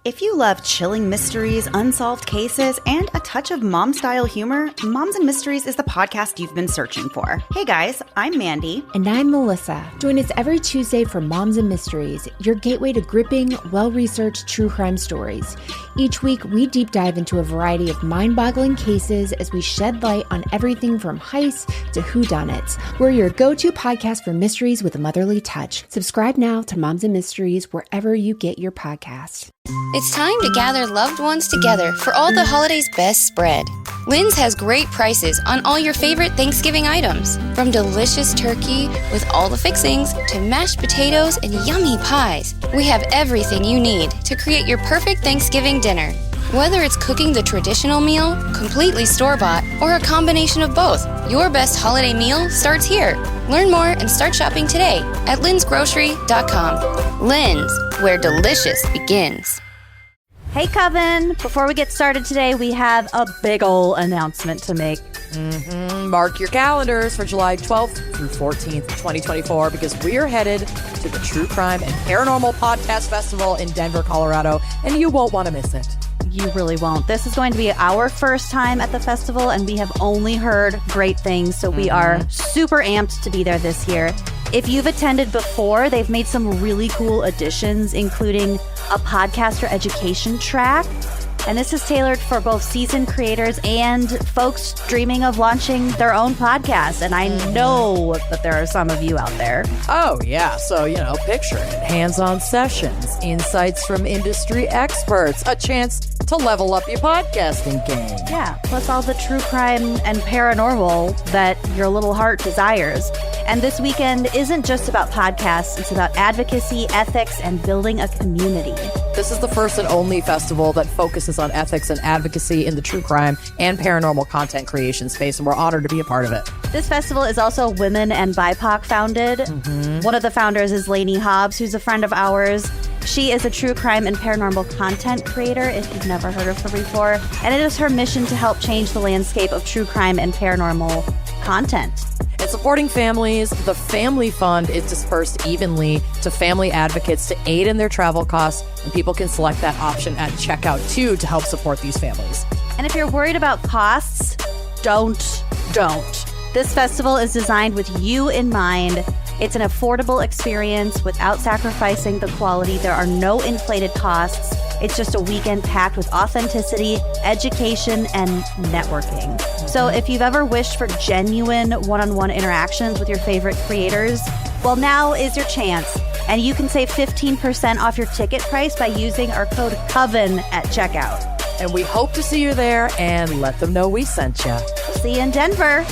If you love chilling mysteries, unsolved cases, and a touch of mom-style humor, Moms and Mysteries is the podcast you've been searching for. Hey guys, I'm Mandy. And I'm Melissa. Join us every Tuesday for Moms and Mysteries, your gateway to gripping, well-researched true crime stories. Each week, we deep dive into a variety of mind-boggling cases as we shed light on everything from heists to whodunits. We're your go-to podcast for mysteries with a motherly touch. Subscribe now to Moms and Mysteries wherever you get your podcasts. It's time to gather loved ones together for all the holidays' best spread. Lynn's has great prices on all your favorite Thanksgiving items. From delicious turkey with all the fixings to mashed potatoes and yummy pies. We have everything you need to create your perfect Thanksgiving dinner. Whether it's cooking the traditional meal, completely store-bought, or a combination of both, your best holiday meal starts here. Learn more and start shopping today at lynsgrocery.com. Lynn's, where delicious begins. Hey, Coven. Before we get started today, we have a big ol' announcement to make. Mark your calendars for July 12th through 14th, 2024, because we are headed to the True Crime and Paranormal Podcast Festival in Denver, Colorado, and you won't want to miss it. You really won't. This is going to be our first time at the festival, and we have only heard great things, so we are super amped to be there this year. If you've attended before, they've made some really cool additions, including a podcaster education track. And this is tailored for both seasoned creators and folks dreaming of launching their own podcast. And I know that there are some of you out there. Oh, yeah. So, picture it. Hands-on sessions, insights from industry experts, a chance to level up your podcasting game. Yeah, plus all the true crime and paranormal that your little heart desires. And this weekend isn't just about podcasts. It's about advocacy, ethics, and building a community. This is the first and only festival that focuses on ethics and advocacy in the true crime and paranormal content creation space, and we're honored to be a part of it. This festival is also women and BIPOC founded. One of the founders is Lainey Hobbs, who's a friend of ours. She is a true crime and paranormal content creator, if you've never heard of her before. And it is her mission to help change the landscape of true crime and paranormal content. And supporting families, the Family Fund is dispersed evenly to family advocates to aid in their travel costs, and people can select that option at checkout too to help support these families. And if you're worried about costs, don't. This festival is designed with you in mind. It's an affordable experience without sacrificing the quality. There are no inflated costs. It's just a weekend packed with authenticity, education, and networking. So if you've ever wished for genuine one-on-one interactions with your favorite creators, well, now is your chance. And you can save 15% off your ticket price by using our code COVEN at checkout. And we hope to see you there and let them know we sent you. See you in Denver.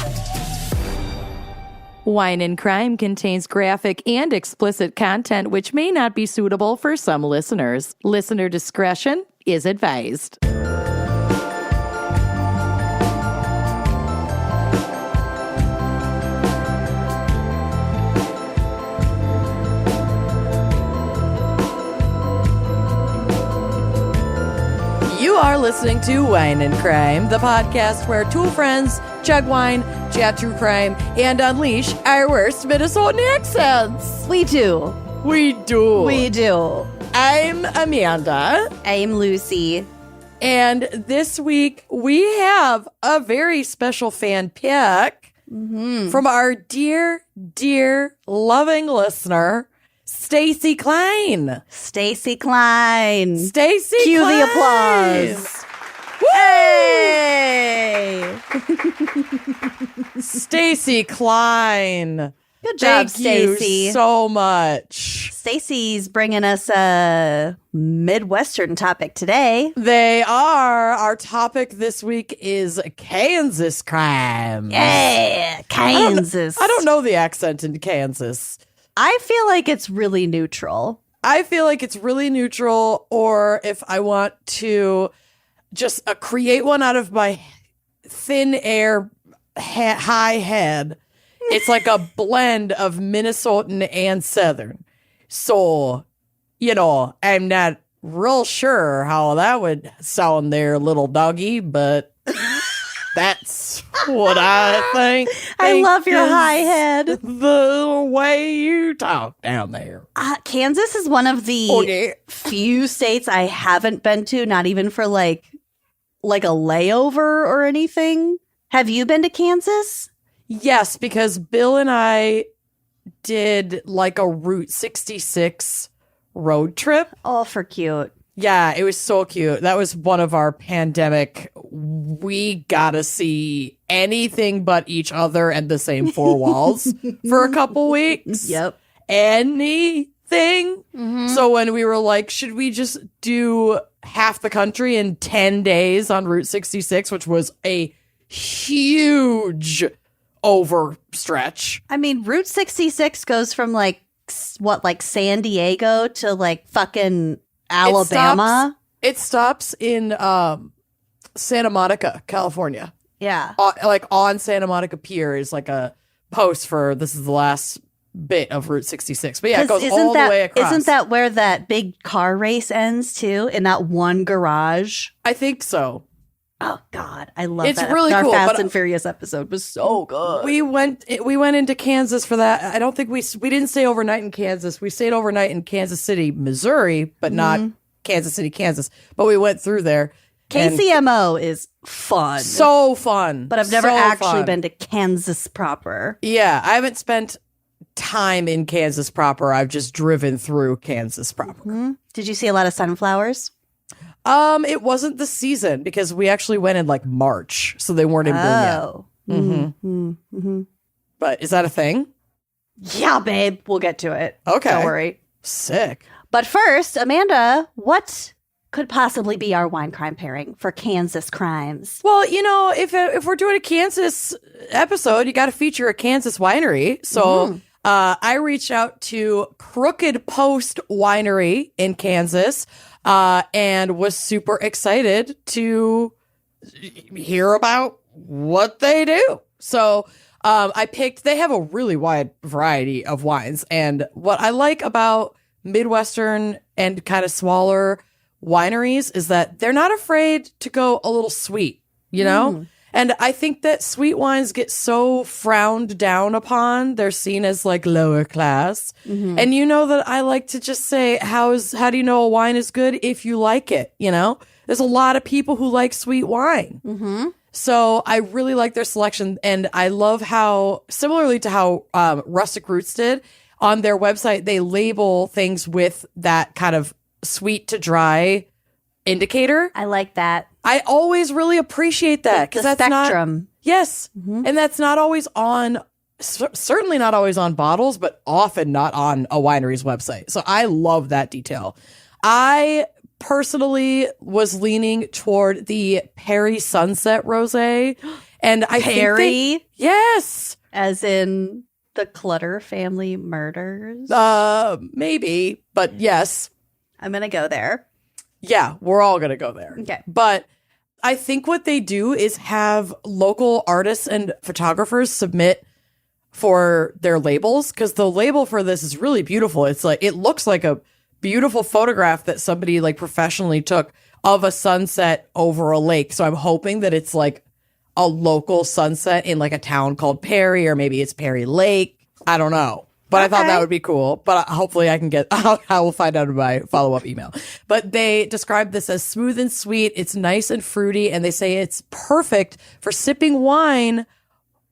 Wine and Crime contains graphic and explicit content which may not be suitable for some listeners. Listener discretion is advised. You are listening to Wine and Crime, the podcast where two friends chug wine, chat true crime, and unleash our worst Minnesotan accents. We do. I'm Amanda. I'm Lucy. And this week we have a very special fan pick from our dear, loving listener, Stacy Klein. Stacy Klein. Cue the applause. Hey! Stacy Klein. Good job, Thank Stacy. you so much. Stacy's bringing us a Midwestern topic today. They are. Our topic this week is Kansas crime. Yeah, Kansas. I don't know the accent in Kansas. I feel like it's really neutral. Or if I want to just create one out of my thin air high head, it's like a blend of Minnesotan and Southern. So, I'm not real sure how that would sound there, little doggy, but That's what I think. I love your is high head. The way you talk down there. Kansas is one of the few states I haven't been to, not even for like a layover or anything. Have you been to Kansas? Yes, because Bill and I did like a Route 66 road trip. Oh, for cute. Yeah, it was so cute. That was one of our pandemic. We gotta see anything but each other and the same four walls for a couple weeks. Yep. Anything. Mm-hmm. So when we were like, should we just do half the country in 10 days on Route 66, which was a huge overstretch. I mean, Route 66 goes from like San Diego to like fucking Alabama. It stops in Santa Monica, California. Yeah. Like on Santa Monica Pier is like a post for this is the last bit of Route 66. But yeah, it goes all the way across. Isn't that where that big car race ends too? In that one garage? I think so. Oh God, I love it's that. Really Our cool. Fast and Furious episode was so good. We went into Kansas for that. I don't think we didn't stay overnight in Kansas. We stayed overnight in Kansas City, Missouri, but not Kansas City, Kansas. But we went through there. KCMO is fun. So fun. But I've never actually been to Kansas proper. Yeah, I haven't spent time in Kansas proper. I've just driven through Kansas proper. Mm-hmm. Did you see a lot of sunflowers? It wasn't the season because we actually went in like March, so they weren't in bloom yet. Mm-hmm. Mm-hmm. But is that a thing? Yeah, babe. We'll get to it. Okay. Don't worry. Sick. But first, Amanda, what could possibly be our wine crime pairing for Kansas crimes? Well, you know, if we're doing a Kansas episode, you got to feature a Kansas winery. So I reached out to Crooked Post Winery in Kansas. And was super excited to hear about what they do. So they have a really wide variety of wines. And what I like about Midwestern and kind of smaller wineries is that they're not afraid to go a little sweet, you know? And I think that sweet wines get so frowned down upon. They're seen as like lower class. Mm-hmm. And you know that I like to just say, how do you know a wine is good? If you like it, you know? There's a lot of people who like sweet wine. Mm-hmm. So I really like their selection. And I love how, similarly to how Rustic Roots did, on their website, they label things with that kind of sweet to dry indicator. I like that. I always really appreciate that because that's spectrum. Yes. Mm-hmm. And that's not always certainly not always on bottles, but often not on a winery's website. So I love that detail. I personally was leaning toward the Perry Sunset Rosé. And I think yes. As in the Clutter family murders? Maybe, but yes. I'm going to go there. Yeah, we're all going to go there. Okay. But I think what they do is have local artists and photographers submit for their labels because the label for this is really beautiful. It's like, it looks like a beautiful photograph that somebody like professionally took of a sunset over a lake. So I'm hoping that it's like a local sunset in like a town called Perry, or maybe it's Perry Lake. I don't know. But I thought that would be cool. But hopefully I will find out in my follow-up email. But they describe this as smooth and sweet. It's nice and fruity. And they say it's perfect for sipping wine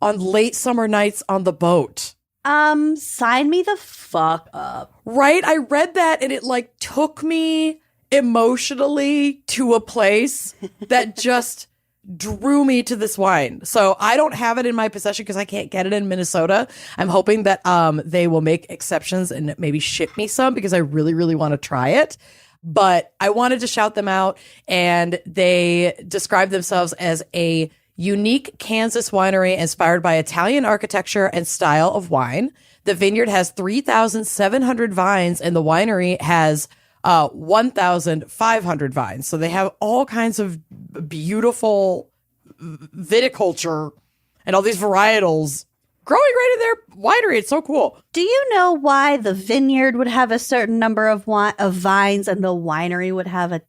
on late summer nights on the boat. Sign me the fuck up. Right? I read that and it like took me emotionally to a place that just drew me to this wine. So I don't have it in my possession because I can't get it in Minnesota. I'm hoping that they will make exceptions and maybe ship me some because I really, really want to try it. But I wanted to shout them out, and they describe themselves as a unique Kansas winery inspired by Italian architecture and style of wine. The vineyard has 3,700 vines, and the winery has 1,500 vines. So they have all kinds of beautiful viticulture and all these varietals growing right in their winery. It's so cool. Do you know why the vineyard would have a certain number of vines and the winery would have a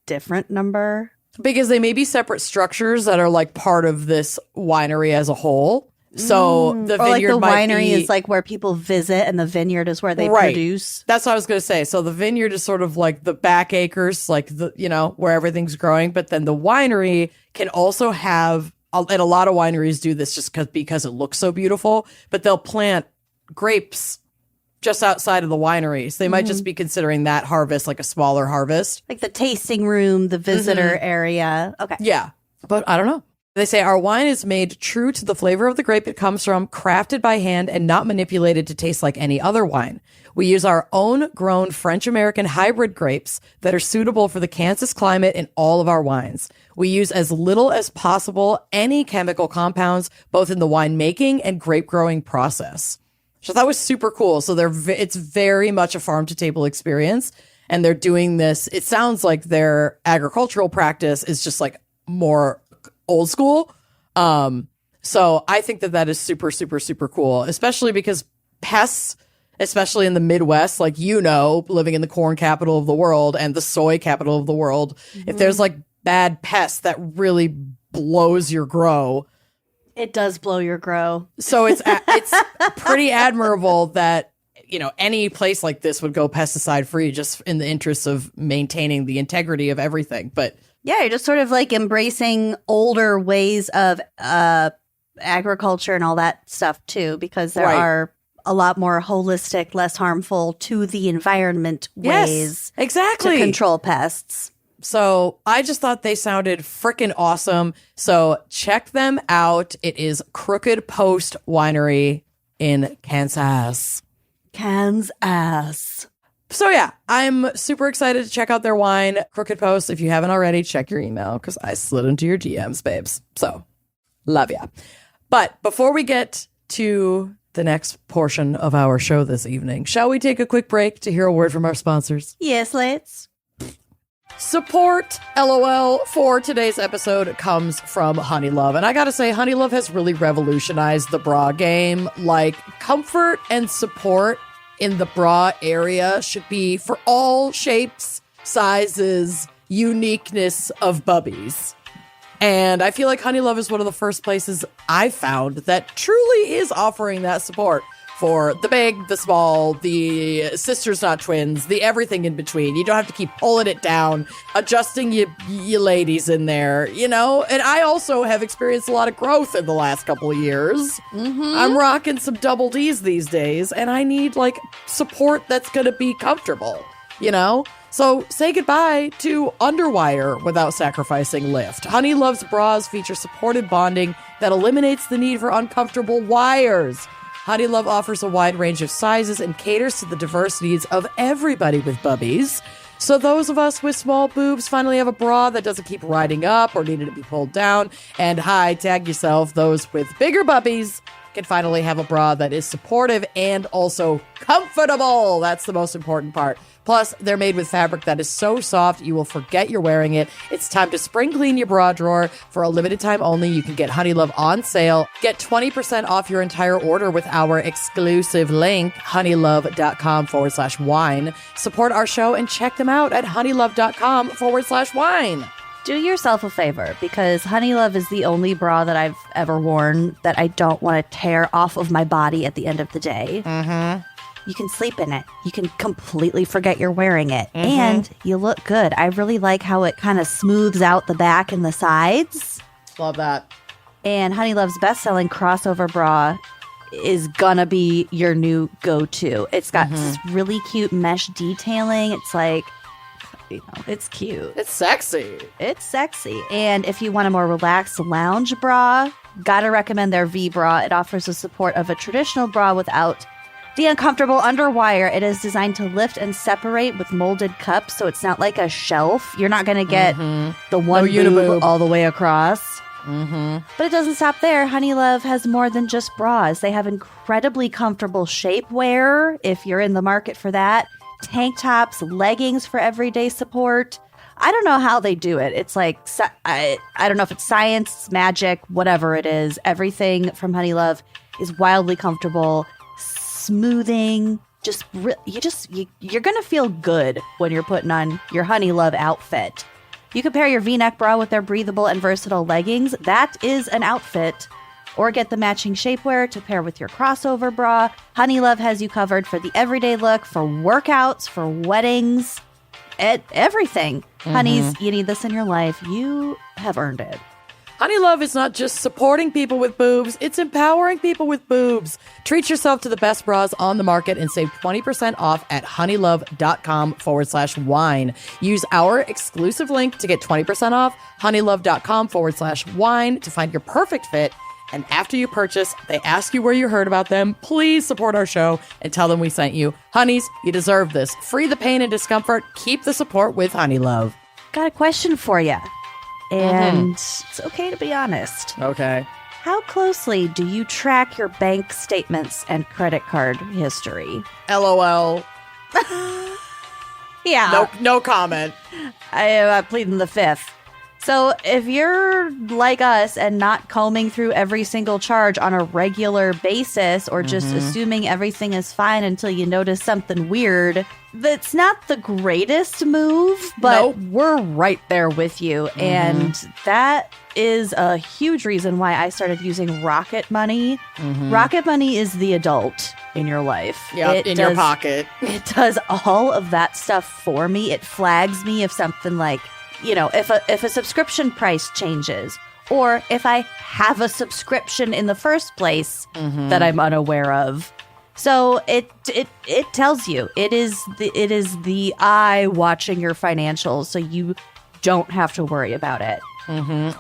different number? Because they may be separate structures that are like part of this winery as a whole. So the Or like vineyard the might winery be, is like where people visit and the vineyard is where they Right. produce. That's what I was going to say. So the vineyard is sort of like the back acres, like the, you know, where everything's growing. But then the winery can also have, and a lot of wineries do this just because it looks so beautiful, but they'll plant grapes just outside of the winery. So they might just be considering that harvest like a smaller harvest. Like the tasting room, the visitor area. Okay. Yeah. But I don't know. They say our wine is made true to the flavor of the grape it comes from, crafted by hand and not manipulated to taste like any other wine. We use our own grown French-American hybrid grapes that are suitable for the Kansas climate in all of our wines. We use as little as possible any chemical compounds, both in the winemaking and grape growing process. So that was super cool. So it's very much a farm to table experience. And they're doing this. It sounds like their agricultural practice is just like more old school. So I think that is super, super, super cool, especially because pests, especially in the Midwest, like, you know, living in the corn capital of the world and the soy capital of the world, if there's like bad pests, that really blows your grow. It does blow your grow. So it's pretty admirable that, you know, any place like this would go pesticide free just in the interest of maintaining the integrity of everything. But Yeah, you're just sort of like embracing older ways of agriculture and all that stuff too, because there are a lot more holistic, less harmful to the environment ways exactly to control pests. So I just thought they sounded freaking awesome. So check them out. It is Crooked Post Winery in Kansas. Kansas. So yeah, I'm super excited to check out their wine, Crooked Post. If you haven't already, check your email because I slid into your DMs, babes. So love ya. But before we get to the next portion of our show this evening, shall we take a quick break to hear a word from our sponsors? Yes, let's. Support, LOL, for today's episode comes from Honeylove. And I gotta say, Honeylove has really revolutionized the bra game. Like, comfort and support in the bra area should be for all shapes, sizes, uniqueness of bubbies. And I feel like Honeylove is one of the first places I've found that truly is offering that support for the big, the small, the sisters not twins, the everything in between. You don't have to keep pulling it down, adjusting you ladies in there, you know? And I also have experienced a lot of growth in the last couple of years. I'm rocking some double Ds these days, and I need, like, support that's gonna be comfortable, you know? So say goodbye to underwire without sacrificing lift. Honeylove's bras feature supportive bonding that eliminates the need for uncomfortable wires. Honeylove offers a wide range of sizes and caters to the diverse needs of everybody with bubbies. So those of us with small boobs finally have a bra that doesn't keep riding up or needed to be pulled down. And hi, tag yourself, those with bigger bubbies can finally have a bra that is supportive and also comfortable. That's the most important part. Plus, they're made with fabric that is so soft you will forget you're wearing it. It's time to spring clean your bra drawer. For a limited time only, you can get Honeylove on sale. Get 20% off your entire order with our exclusive link, honeylove.com/wine. Support our show and check them out at honeylove.com/wine. Do yourself a favor, because Honeylove is the only bra that I've ever worn that I don't want to tear off of my body at the end of the day. You can sleep in it. You can completely forget you're wearing it. And you look good. I really like how it kind of smooths out the back and the sides. Love that. And Honeylove's best-selling crossover bra is gonna be your new go-to. It's got really cute mesh detailing. It's like, you know, it's cute. It's sexy. It's sexy. And if you want a more relaxed lounge bra, gotta recommend their V bra. It offers the support of a traditional bra without the uncomfortable underwire. It is designed to lift and separate with molded cups, so it's not like a shelf. You're not going to get the one boob all the way across. But it doesn't stop there. Honeylove has more than just bras. They have incredibly comfortable shapewear, if you're in the market for that. Tank tops, leggings for everyday support. I don't know how they do it. It's like, I don't know if it's science, it's magic, whatever it is. Everything from Honeylove is wildly comfortable, smoothing. You're gonna feel good when you're putting on your Honeylove outfit. You can pair your V-neck bra with their breathable and versatile leggings. That is an outfit. Or get the matching shapewear to pair with your crossover bra. Honey Love has you covered for the everyday look, for workouts, for weddings, everything. Honeys, you need this in your life. You have earned it. Honey Love is not just supporting people with boobs, it's empowering people with boobs. Treat yourself to the best bras on the market and save 20% off at honeylove.com/wine. Use our exclusive link to get 20% off, honeylove.com/wine to find your perfect fit. And after you purchase, they ask you where you heard about them. Please support our show and tell them we sent you. Honeys, you deserve this. Free the pain and discomfort. Keep the support with Honey Love. Got a question for you. And it's okay to be honest. Okay. How closely do you track your bank statements and credit card history? LOL. Yeah. No comment. I'm pleading the fifth. So if you're like us and not combing through every single charge on a regular basis or just assuming everything is fine until you notice something weird, that's not the greatest move, but we're right there with you. And that is a huge reason why I started using Rocket Money. Rocket Money is the adult in your life. Yeah, in your pocket. It does all of that stuff for me. It flags me if something like, you know, if a subscription price changes, or if I have a subscription in the first place that I'm unaware of. So it tells you. It is the eye watching your financials, so you don't have to worry about it.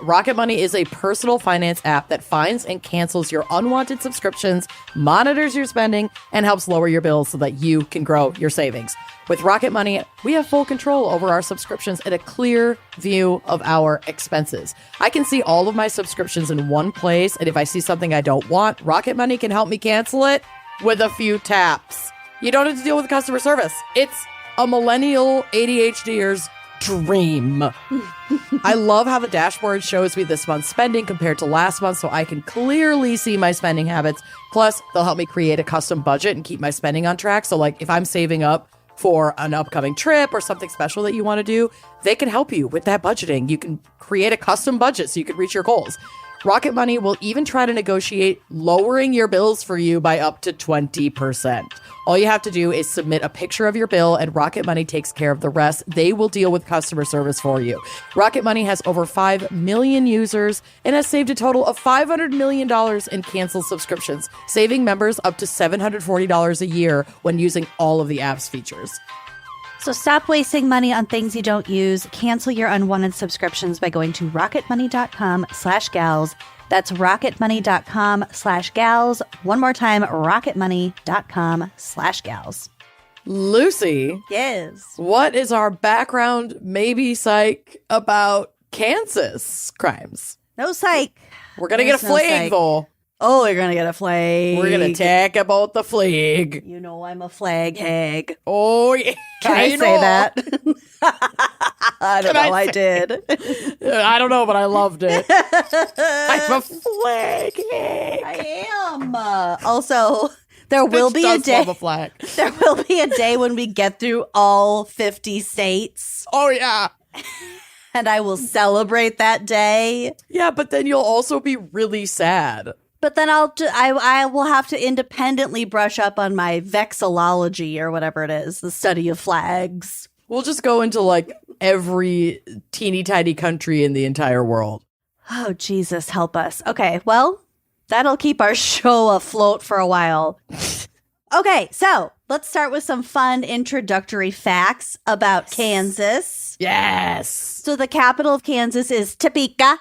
Rocket Money is a personal finance app that finds and cancels your unwanted subscriptions, monitors your spending, and helps lower your bills so that you can grow your savings. With Rocket Money, we have full control over our subscriptions and a clear view of our expenses. I can see all of my subscriptions in one place, and if I see something I don't want, Rocket Money can help me cancel it with a few taps. You don't have to deal with customer service. It's a millennial ADHDer's dream. I love how the dashboard shows me this month's spending compared to last month, so I can clearly see my spending habits. Plus, they'll help me create a custom budget and keep my spending on track. So like if I'm saving up for an upcoming trip or something special that you want to do, they can help you with that budgeting. You can create a custom budget so you can reach your goals. Rocket Money will even try to negotiate lowering your bills for you by up to 20%. All you have to do is submit a picture of your bill, and Rocket Money takes care of the rest. They will deal with customer service for you. Rocket Money has over 5 million users and has saved a total of $500 million in canceled subscriptions, saving members up to $740 a year when using all of the app's features. So stop wasting money on things you don't use. Cancel your unwanted subscriptions by going to rocketmoney.com/gals. That's rocketmoney.com/gals. One more time, rocketmoney.com/gals. Lucy. Yes. What is our background, maybe psych, about Kansas crimes? No psych. We're going to get a flag, though. Oh, you're going to get a flag. We're going to talk about the flag. You know I'm a flag hag. Oh, yeah. Can I say that? I don't know. I did. I don't know, but I loved it. I'm a flag hag. I am. Also, there will be a day. Love a flag. There will be a day when we get through all 50 states. Oh, yeah. And I will celebrate that day. Yeah, but then you'll also be really sad. But then I will have to independently brush up on my vexillology or whatever it is, the study of flags. We'll just go into like every teeny tiny country in the entire world. Oh, Jesus, help us. Okay, well, that'll keep our show afloat for a while. Okay, so let's start with some fun introductory facts about Kansas. Yes. So the capital of Kansas is Topeka.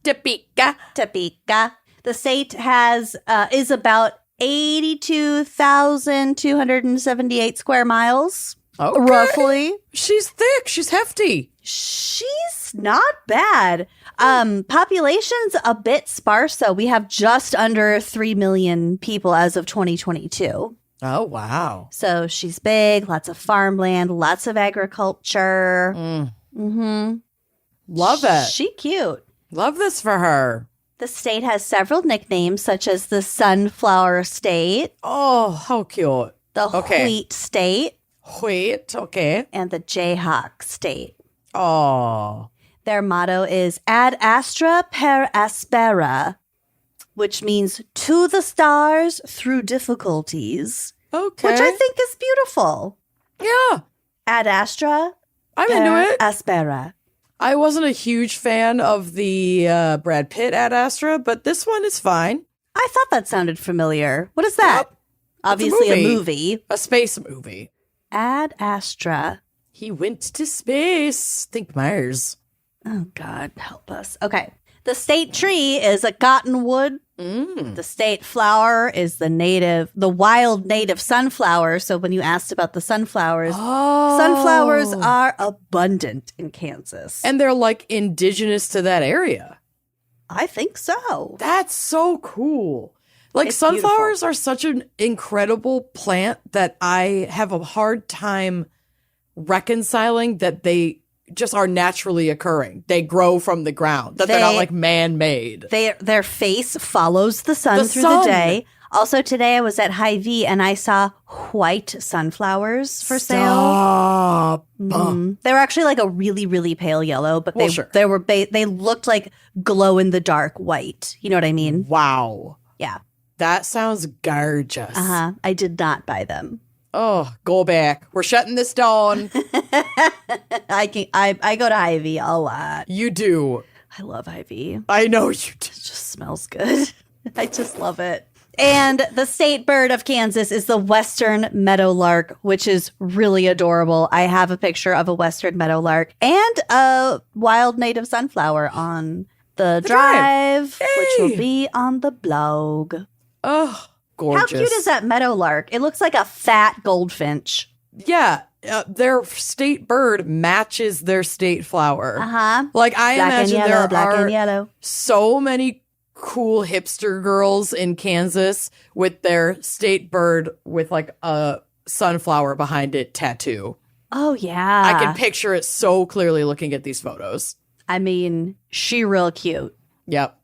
Topeka. Topeka. The state is about 82,278 square miles, roughly. She's thick. She's hefty. She's not bad. Population's a bit sparse, though. We have just under 3 million people as of 2022. Oh, wow. So she's big, lots of farmland, lots of agriculture. Love it. She cute. Love this for her. The state has several nicknames, such as the Sunflower State. Oh, how cute. The Wheat State. Wheat, okay. And the Jayhawk State. Oh. Their motto is ad astra per aspera, which means to the stars through difficulties. Okay. Which I think is beautiful. Yeah. Ad astra I'm per into it. aspera. I wasn't a huge fan of the Brad Pitt Ad Astra, but this one is fine. I thought that sounded familiar. What is that? Yep. Obviously a movie. A space movie. Ad astra. He went to space. Think Mars. Oh, God, help us. Okay. The state tree is a cottonwood. Mm. The state flower is the wild native sunflower. So when you asked about the sunflowers, sunflowers are abundant in Kansas. And they're like indigenous to that area. I think so. That's so cool. Like It's sunflowers are such an incredible plant that I have a hard time reconciling that they just are naturally occurring. They grow from the ground, that they're not like man-made. Their face follows the sun through the day. Also, today I was at Hy-Vee and I saw white sunflowers for sale. Stop. They were actually like a really, really pale yellow, but they looked like glow in the dark white. You know what I mean? Wow. Yeah. That sounds gorgeous. I did not buy them. Oh, go back. We're shutting this down. I go to Hy-Vee a lot. You do. I love Hy-Vee. I know you do. It just smells good. I just love it. And the state bird of Kansas is the western meadowlark, which is really adorable. I have a picture of a western meadowlark and a wild native sunflower on the drive, which will be on the blog. Oh, gorgeous. How cute is that meadowlark? It looks like a fat goldfinch. Yeah. Their state bird matches their state flower. Like I imagine there are so many cool hipster girls in Kansas with their state bird with like a sunflower behind it tattoo. Oh, yeah. I can picture it so clearly looking at these photos. I mean, she real cute. Yep.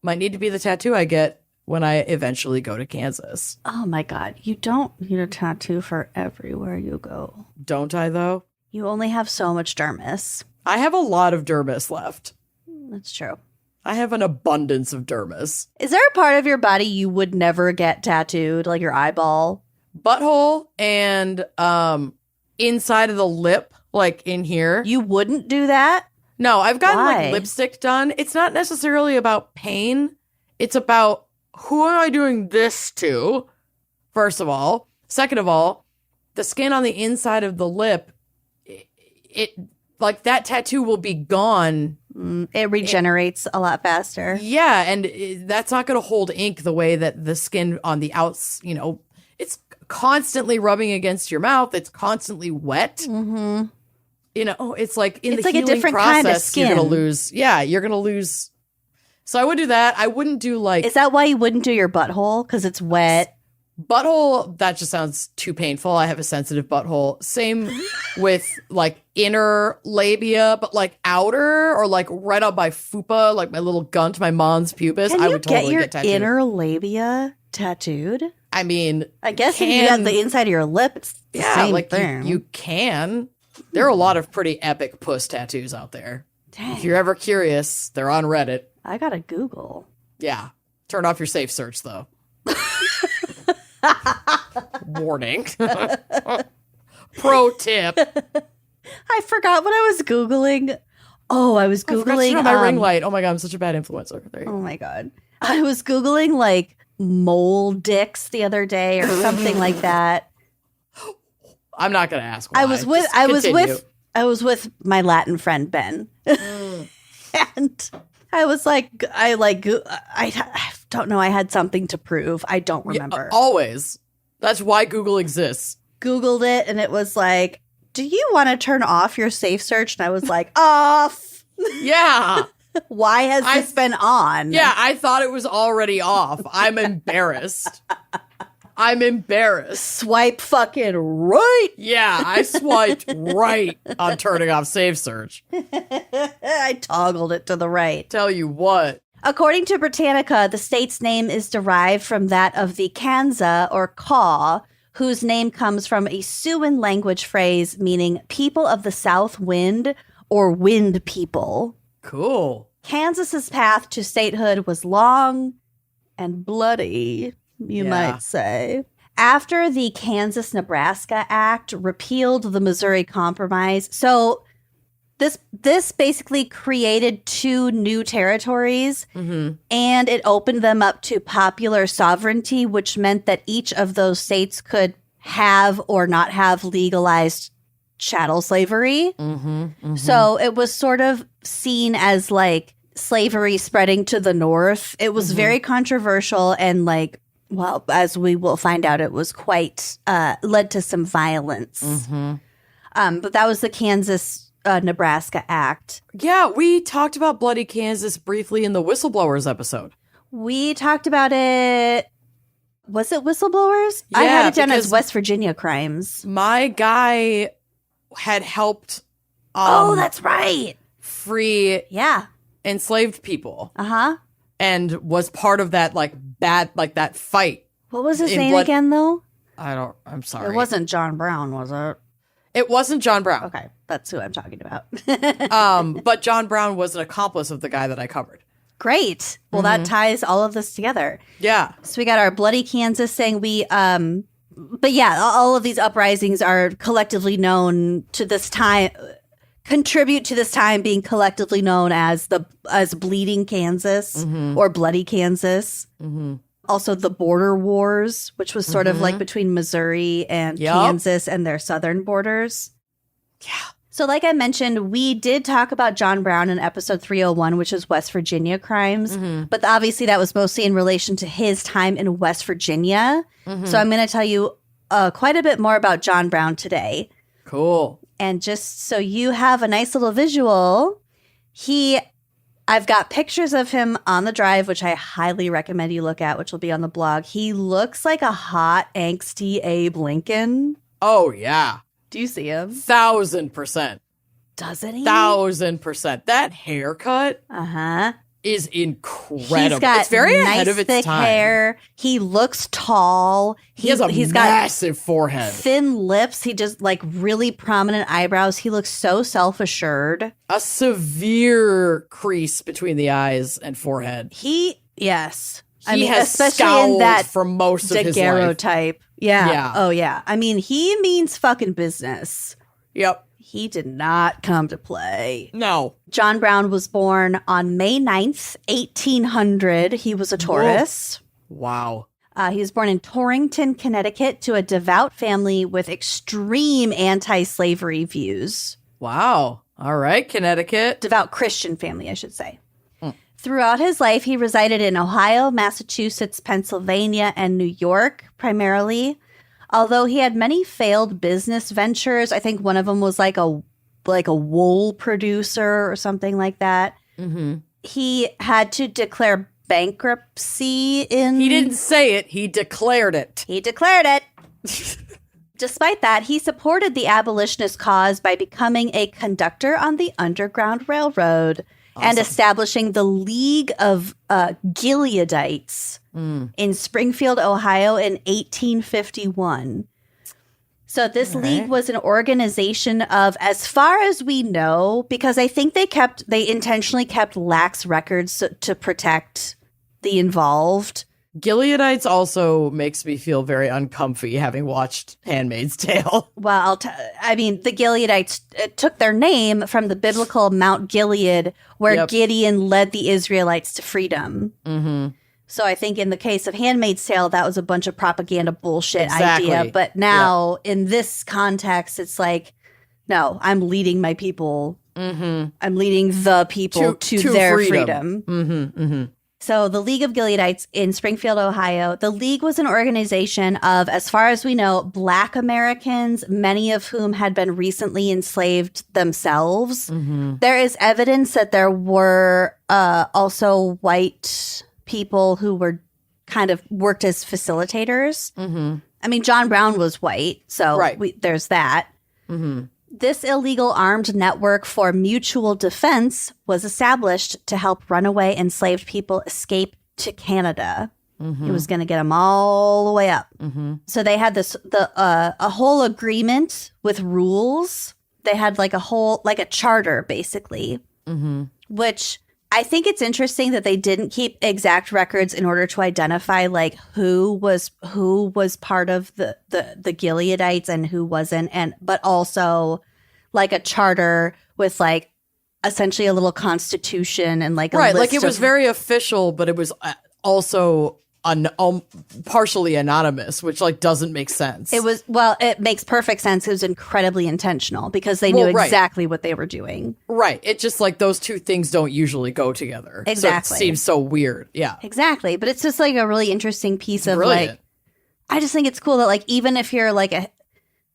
Might need to be the tattoo I get when I eventually go to Kansas. Oh, my God. You don't need a tattoo for everywhere you go. Don't I, though? You only have so much dermis. I have a lot of dermis left. That's true. I have an abundance of dermis. Is there a part of your body you would never get tattooed, like your eyeball? Butthole and inside of the lip, like in here. You wouldn't do that? No, I've gotten Why? like lipstick done. It's not necessarily about pain. It's about who am I doing this to, first of all. Second of all, the skin on the inside of the lip, it like that tattoo will be gone. It regenerates a lot faster. Yeah, and that's not going to hold ink the way that the skin on the outs, it's constantly rubbing against your mouth. It's constantly wet. Mm-hmm. It's like in it's the like healing a different process, kind of skin. you're going to lose. Yeah, you're going to lose. So I would do that. I wouldn't do like... Is that why you wouldn't do your butthole? Because it's wet? Butthole, that just sounds too painful. I have a sensitive butthole. Same with like inner labia, but like outer or like right on my fupa, like my little gunt, my mons pubis. Can I you would totally get get tattooed. your inner labia tattooed? I mean, I guess if you have the inside of your lip, it's the same like thing. you can. There are a lot of pretty epic puss tattoos out there. Dang. If you're ever curious, they're on Reddit. I gotta Google. Yeah. Turn off your safe search though. Warning. Pro tip. I forgot what I was Googling. Oh, I was I forgot to Googling turn on my ring light. Oh my God, I'm such a bad influencer. There you go. Oh my God. I was Googling like mole dicks the other day or something like that. I'm not gonna ask why. I was with my Latin friend Ben. And I was like, I don't know. I had something to prove. I don't remember. Always. That's why Google exists. Googled it and it was like, do you want to turn off your safe search? And I was like, off. Yeah. Why has this been on? Yeah, I thought it was already off. I'm embarrassed. Swipe fucking right. Yeah, I swiped right on turning off safe search. I toggled it to the right. Tell you what. According to Britannica, the state's name is derived from that of the Kansa or Kaw, whose name comes from a Siouan language phrase meaning people of the south wind or wind people. Cool. Kansas's path to statehood was long and bloody, you might say. After the Kansas-Nebraska Act repealed the Missouri Compromise, so this basically created 2 new territories, and it opened them up to popular sovereignty, which meant that each of those states could have or not have legalized chattel slavery. So it was sort of seen as like slavery spreading to the north. It was very controversial and like, well, as we will find out, it was quite led to some violence. But that was the Kansas-Nebraska Act. Yeah, we talked about Bloody Kansas briefly in the Whistleblowers episode. We talked about it. Was it Whistleblowers? I had it down as West Virginia crimes. My guy had helped oh, that's right. free enslaved people. And was part of that that fight. What was his name again, though? I'm sorry. It wasn't John Brown, was it? It wasn't John Brown. Okay, that's who I'm talking about. But John Brown was an accomplice of the guy that I covered. Great. Well, that ties all of this together. Yeah. So we got our Bloody Kansas thing. But yeah, all of these uprisings are collectively known to this time, contribute to this time being collectively known as Bleeding Kansas or Bloody Kansas. Also the Border Wars, which was sort of like between Missouri and Kansas and their southern borders. Yeah. So like I mentioned, we did talk about John Brown in episode 301, which is West Virginia crimes. But obviously that was mostly in relation to his time in West Virginia. So I'm going to tell you quite a bit more about John Brown today. Cool. And just so you have a nice little visual, I've got pictures of him on the drive, which I highly recommend you look at, which will be on the blog. He looks like a hot, angsty Abe Lincoln. Oh, yeah. Do you see him? 1,000%. Doesn't he? 1,000%. That haircut is incredible. It's very nice, ahead of its thick time. hair. He looks tall. He's massive forehead. Thin lips. He just like really prominent eyebrows. He looks so self-assured. A severe crease between the eyes and forehead. Yes. He has especially scowled in that for most of his life. daguerreotype. Yeah. Oh, yeah. I mean, he means fucking business. Yep. He did not come to play. No. John Brown was born on May 9th, 1800. He was a Taurus. Wow. He was born in Torrington, Connecticut, to a devout family with extreme anti-slavery views. Wow. All right, Connecticut. Devout Christian family, I should say. Throughout his life, he resided in Ohio, Massachusetts, Pennsylvania, and New York, primarily. Although he had many failed business ventures, I think one of them was like a wool producer or something like that. He had to declare bankruptcy in... He didn't say it. He declared it. He declared it. Despite that, he supported the abolitionist cause by becoming a conductor on the Underground Railroad. Awesome. And establishing the League of Gileadites in Springfield, Ohio in 1851. So this league was an organization of, as far as we know, because I think they intentionally kept lax records to protect the involved. Gileadites also makes me feel very uncomfy having watched Handmaid's Tale. Well, the Gileadites took their name from the biblical Mount Gilead, where Gideon led the Israelites to freedom. So I think in the case of Handmaid's Tale, that was a bunch of propaganda bullshit idea. But now in this context, it's like, no, I'm leading my people. I'm leading the people to their freedom. So the League of Gileadites in Springfield, Ohio, the League was an organization of, as far as we know, Black Americans, many of whom had been recently enslaved themselves. There is evidence that there were also white people who were kind of worked as facilitators. I mean, John Brown was white, so there's that. This illegal armed network for mutual defense was established to help runaway enslaved people escape to Canada. It was going to get them all the way up. So they had a whole agreement with rules they had like a whole, like a charter basically, which I think it's interesting that they didn't keep exact records in order to identify like who was part of the Gileadites and who wasn't, but also like a charter with like essentially a little constitution and like a list like it was very official, but it was also partially anonymous, which like doesn't make sense. It makes perfect sense. It was incredibly intentional because they knew exactly what they were doing. Right. It just like those two things don't usually go together. Exactly. So it seems so weird. Yeah. Exactly. But it's just like a really interesting piece of like, I just think it's cool that like, even if you're like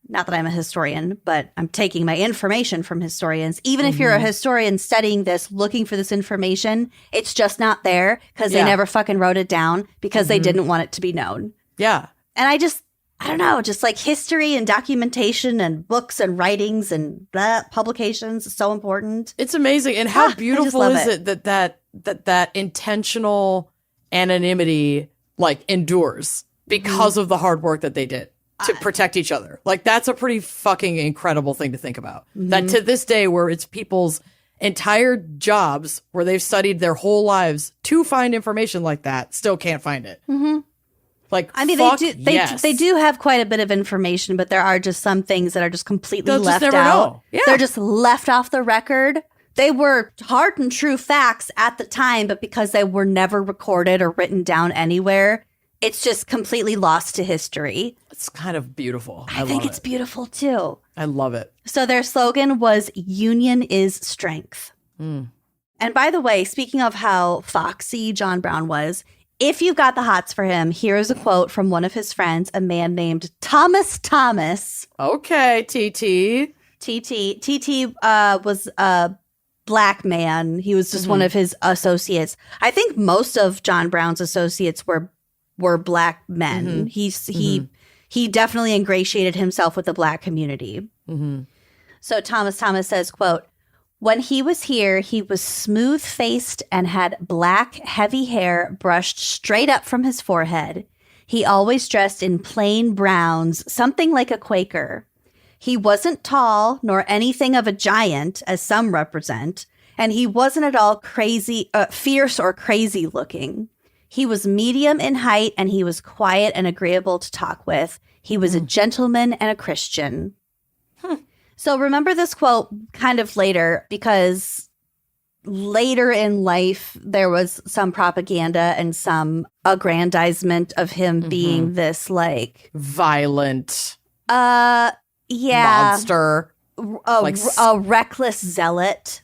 not that I'm a historian, but I'm taking my information from historians. Even if you're a historian studying this, looking for this information, it's just not there because they never fucking wrote it down because they didn't want it to be known. Yeah. And I don't know, just like history and documentation and books and writings and publications is so important. It's amazing. And how beautiful is it that intentional anonymity like endures because of the hard work that they did to protect each other. Like that's a pretty fucking incredible thing to think about. That to this day where it's people's entire jobs where they've studied their whole lives to find information like that still can't find it. Like, I mean, they do have quite a bit of information, but there are just some things that are just completely left out. Know. Yeah. They're just left off the record. They were hard and true facts at the time, but because they were never recorded or written down anywhere, it's just completely lost to history. It's kind of beautiful. I think it's beautiful too. I love it. So their slogan was "Union is strength." And by the way, speaking of how foxy John Brown was, if you've got the hots for him, here's a quote from one of his friends, a man named Thomas. Okay, TT. TT was a black man. He was just one of his associates. I think most of John Brown's associates were black men. He definitely ingratiated himself with the black community. So Thomas says, quote, "When he was here, he was smooth-faced and had black, heavy hair brushed straight up from his forehead. He always dressed in plain browns, something like a Quaker. He wasn't tall nor anything of a giant, as some represent, and he wasn't at all fierce or crazy looking. He was medium in height, and he was quiet and agreeable to talk with. He was a gentleman and a Christian." So remember this quote kind of later, because later in life, there was some propaganda and some aggrandizement of him being this like violent, monster, a reckless zealot,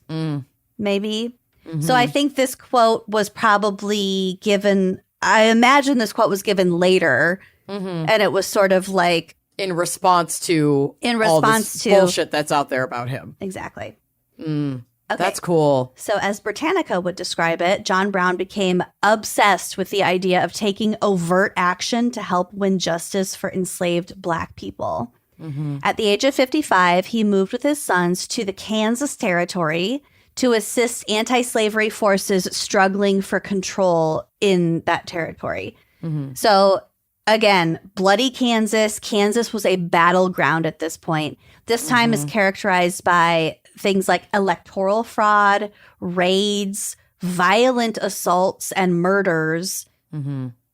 maybe. So I think this quote was probably given, I imagine this quote was given later, and it was sort of like in response to all this bullshit that's out there about him. Exactly. Okay. That's cool. So as Britannica would describe it, John Brown became obsessed with the idea of taking overt action to help win justice for enslaved black people. At the age of 55, he moved with his sons to the Kansas Territory to assist anti-slavery forces struggling for control in that territory. So again, bloody Kansas. Kansas was a battleground at this point. This time is characterized by things like electoral fraud, raids, violent assaults, and murders,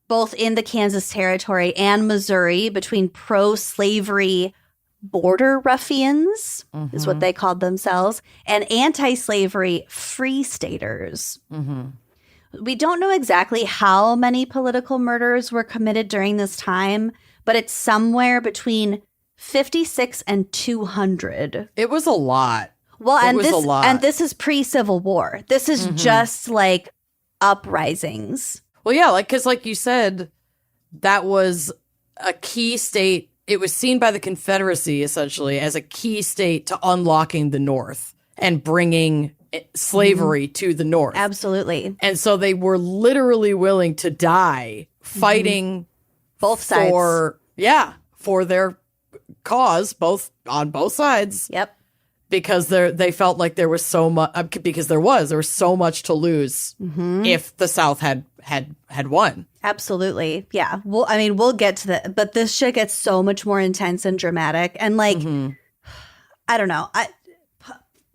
both in the Kansas Territory and Missouri between pro-slavery border ruffians, is what they called themselves, and anti-slavery free staters. We don't know exactly how many political murders were committed during this time, but it's somewhere between 56 and 200. It was a lot. Well, and this is pre-Civil War. This is just like uprisings. Well, yeah, like because like you said, that was a key state. It was seen by the Confederacy essentially as a key state to unlocking the North and bringing slavery to the North. Absolutely. And so they were literally willing to die fighting both sides. For their cause, on both sides. Yep. Because they felt like there was so much, because there was so much to lose if the South had won. Absolutely. Yeah. Well, I mean, we'll get to that, but this shit gets so much more intense and dramatic. And like, I don't know.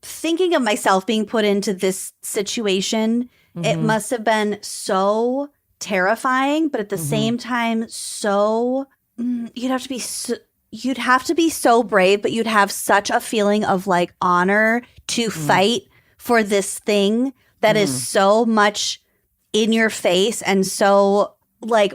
thinking of myself being put into this situation, it must have been so terrifying, but at the same time, so you'd have to be so brave, but you'd have such a feeling of like honor to fight for this thing that is so much in your face and so like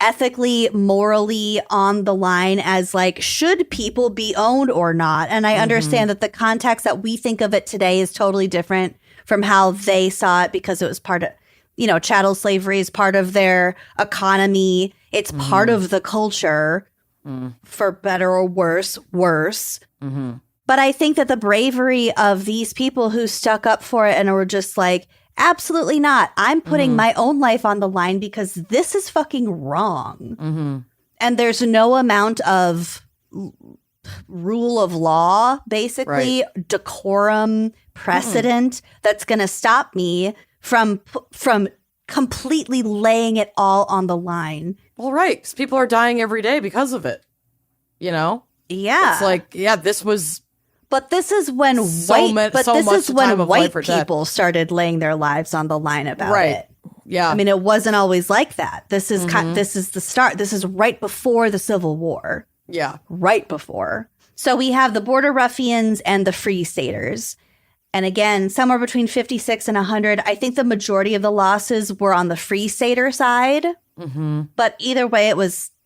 ethically, morally on the line as like, should people be owned or not? And I understand that the context that we think of it today is totally different from how they saw it because it was part of, chattel slavery is part of their economy. It's part of the culture, for better or worse. But I think that the bravery of these people who stuck up for it and were just like, absolutely not. I'm putting my own life on the line because this is fucking wrong. And there's no amount of rule of law, basically, decorum, precedent that's going to stop me from completely laying it all on the line. Well, right. Because people are dying every day because of it. Yeah. It's like, this was... But this is when white people started laying their lives on the line about it. Yeah. I mean, it wasn't always like that. This is this is the start. This is right before the Civil War. Yeah. Right before. So we have the Border Ruffians and the Free Staters. And again, somewhere between 56 and 100. I think the majority of the losses were on the Free Stater side. But either way,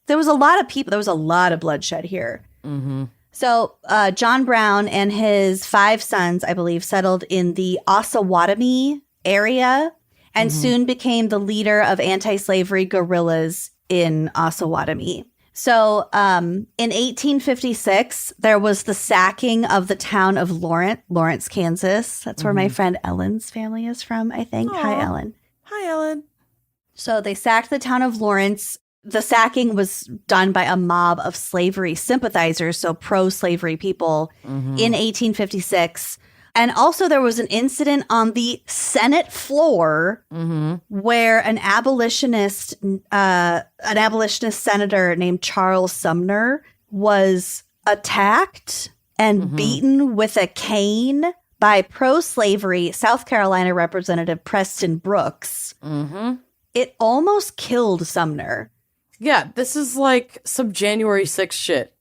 there was a lot of people. There was a lot of bloodshed here. So John Brown and his 5 sons, I believe, settled in the Osawatomie area and soon became the leader of anti-slavery guerrillas in Osawatomie. So in 1856, there was the sacking of the town of Lawrence, Kansas. That's where my friend Ellen's family is from, I think. Aww. Hi, Ellen. Hi, Ellen. So they sacked the town of Lawrence. The sacking was done by a mob of slavery sympathizers, so pro-slavery people, in 1856. And also there was an incident on the Senate floor where an abolitionist senator named Charles Sumner was attacked and beaten with a cane by pro-slavery South Carolina Representative Preston Brooks. It almost killed Sumner. Yeah, this is like some January 6th shit.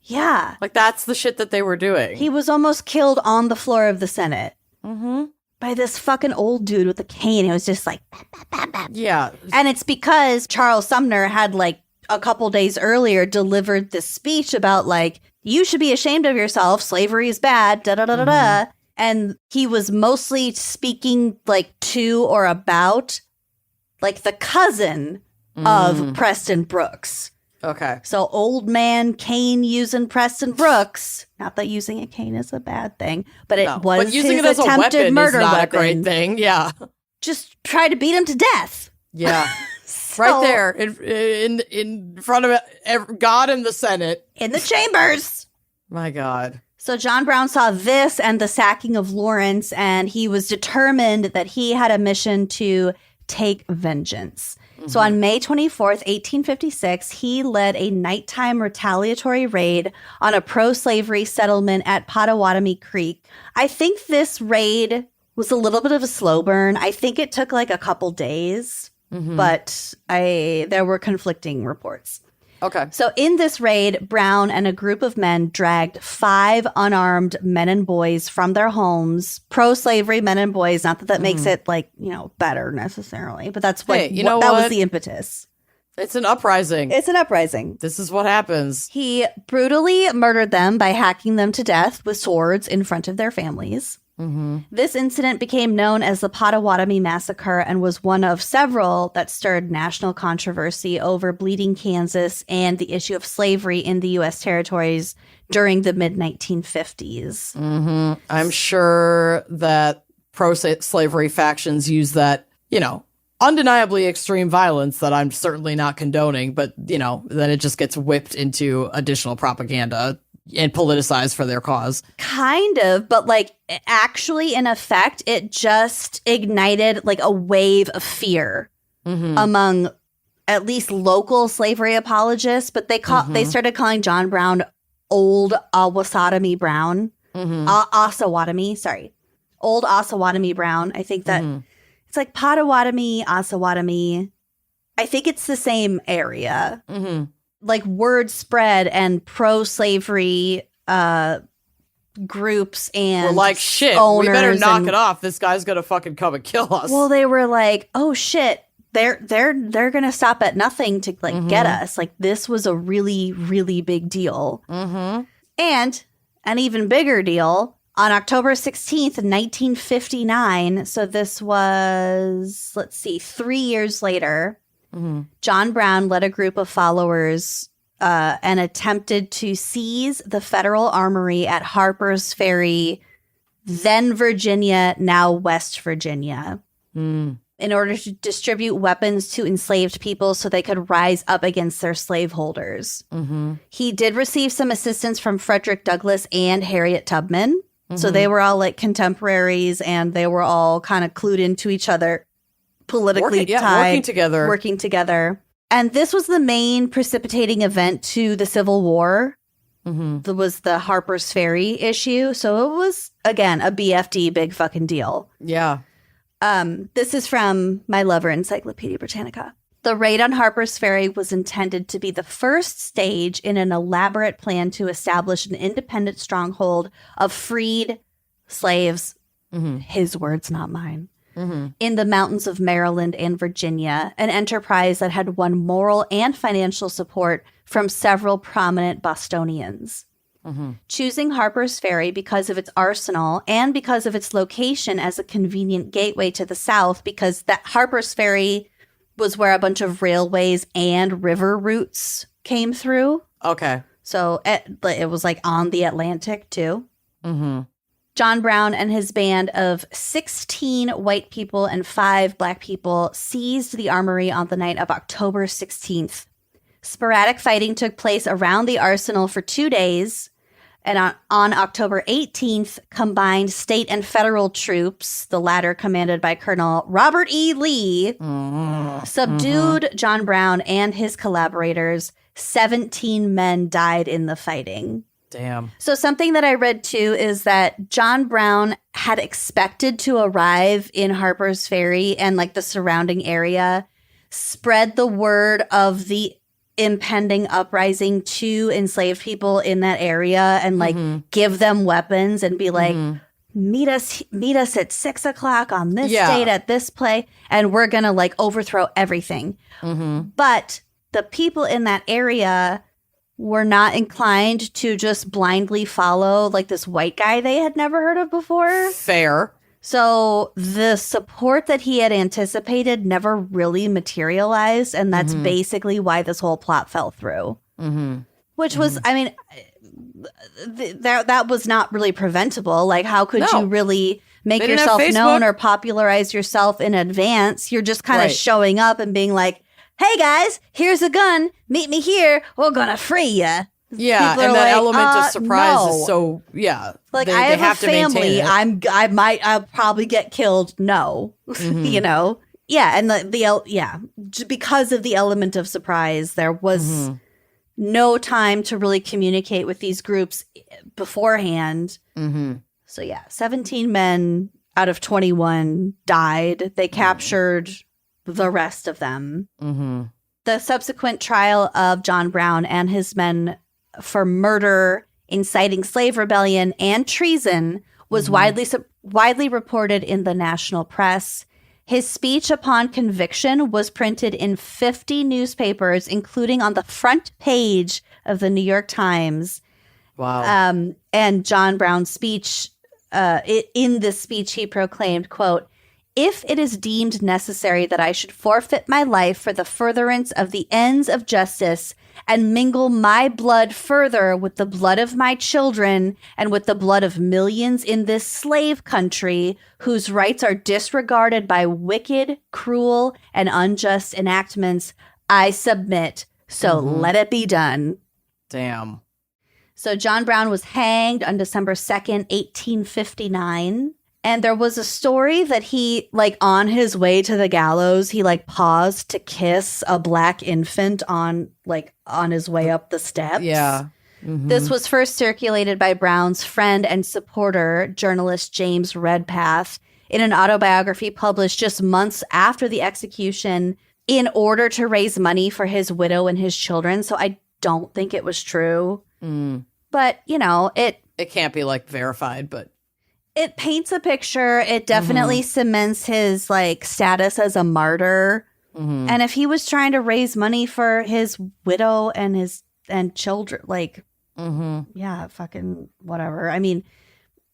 Yeah. Like, that's the shit that they were doing. He was almost killed on the floor of the Senate. By this fucking old dude with a cane. It was just like, bah, bah, bah, bah. Yeah. And it's because Charles Sumner had, like, a couple days earlier delivered this speech about, like, you should be ashamed of yourself. Slavery is bad. Da-da-da-da-da. And he was mostly speaking, like, to or about, like, the cousin of Preston Brooks. Okay. So old man cane using Preston Brooks. Not that using a cane is a bad thing, but it was but using his it as attempted a weapon murder is not weapon. a great thing. Yeah. Just try to beat him to death. Yeah. Right there in front of God in the Senate. In the chambers. My God. So John Brown saw this and the sacking of Lawrence, and he was determined that he had a mission to take vengeance. So on May 24th, 1856, he led a nighttime retaliatory raid on a pro-slavery settlement at Pottawatomie Creek. I think this raid was a little bit of a slow burn. I think it took like a couple days, but there were conflicting reports. Okay. So in this raid, Brown and a group of men dragged 5 unarmed men and boys from their homes, pro-slavery men and boys. Not that that makes it like, better necessarily, but that's what, that was the impetus. It's an uprising. It's an uprising. This is what happens. He brutally murdered them by hacking them to death with swords in front of their families. This incident became known as the Pottawatomie Massacre and was one of several that stirred national controversy over Bleeding Kansas and the issue of slavery in the U.S. territories during the mid-1950s. I'm sure that pro-slavery factions use that, undeniably extreme violence that I'm certainly not condoning, but, then it just gets whipped into additional propaganda and politicized for their cause. Kind of, but like actually in effect, it just ignited like a wave of fear among at least local slavery apologists. But they started calling John Brown Old Osawatomie Brown Osawatomie, sorry. Old Osawatomie Brown. I think that it's like Potawatomi, Osawatomie. I think it's the same area. Like word spread and pro-slavery groups and we're like, shit, we better knock it off. This guy's gonna fucking come and kill us. Well, they were like, oh shit, they're gonna stop at nothing to like get us. Like this was a really, really big deal. And an even bigger deal on October 16th, 1959. So this was, let's see, 3 years later. John Brown led a group of followers and attempted to seize the federal armory at Harper's Ferry, then Virginia, now West Virginia, in order to distribute weapons to enslaved people so they could rise up against their slaveholders. He did receive some assistance from Frederick Douglass and Harriet Tubman. So they were all like contemporaries and they were all kind of clued into each other, politically tied, working together. And this was the main precipitating event to the Civil War. That was the Harper's Ferry issue. So it was, again, a BFD, big fucking deal. Yeah. This is from my lover, Encyclopedia Britannica. The raid on Harper's Ferry was intended to be the first stage in an elaborate plan to establish an independent stronghold of freed slaves. His words, not mine. In the mountains of Maryland and Virginia, an enterprise that had won moral and financial support from several prominent Bostonians. Choosing Harper's Ferry because of its arsenal and because of its location as a convenient gateway to the South, because that Harper's Ferry was where a bunch of railways and river routes came through. Okay. So it was like on the Atlantic too. John Brown and his band of 16 white people and 5 black people seized the armory on the night of October 16th. Sporadic fighting took place around the arsenal for 2 days. And on October 18th, combined state and federal troops, the latter commanded by Colonel Robert E. Lee, subdued John Brown and his collaborators. 17 men died in the fighting. Damn. So something that I read too is that John Brown had expected to arrive in Harper's Ferry and like the surrounding area, spread the word of the impending uprising to enslaved people in that area and like give them weapons and be like, meet us at 6 o'clock on this date at this play. And we're going to like overthrow everything. But the people in that area were not inclined to just blindly follow like this white guy they had never heard of before. Fair. So the support that he had anticipated never really materialized. And that's basically why this whole plot fell through. Which was, I mean, that was not really preventable. Like, how could you really make yourself known or popularize yourself in advance? You're just kind of showing up and being like, hey guys, here's a gun. Meet me here. We're going to free you. Yeah, and that element of surprise is so, Like, I have a family. I'll probably get killed. No. You know? Yeah, and because of the element of surprise, there was no time to really communicate with these groups beforehand. So yeah, 17 men out of 21 died. They captured the rest of them. The subsequent trial of John Brown and his men for murder, inciting slave rebellion, and treason was widely reported in the national press. His speech upon conviction was printed in 50 newspapers, including on the front page of the New York Times. Wow. And John Brown's speech, in this speech, he proclaimed, quote, "If it is deemed necessary that I should forfeit my life for the furtherance of the ends of justice and mingle my blood further with the blood of my children and with the blood of millions in this slave country whose rights are disregarded by wicked, cruel, and unjust enactments, I submit. So let it be done." Damn. So John Brown was hanged on December 2nd, 1859. And there was a story that he, like, on his way to the gallows, he, like, paused to kiss a black infant on his way up the steps. Yeah. This was first circulated by Brown's friend and supporter, journalist James Redpath, in an autobiography published just months after the execution in order to raise money for his widow and his children. So I don't think it was true. But, you know, it can't be like verified, but it paints a picture. It definitely cements his like status as a martyr. And if he was trying to raise money for his widow and children, like, yeah, fucking whatever. I mean,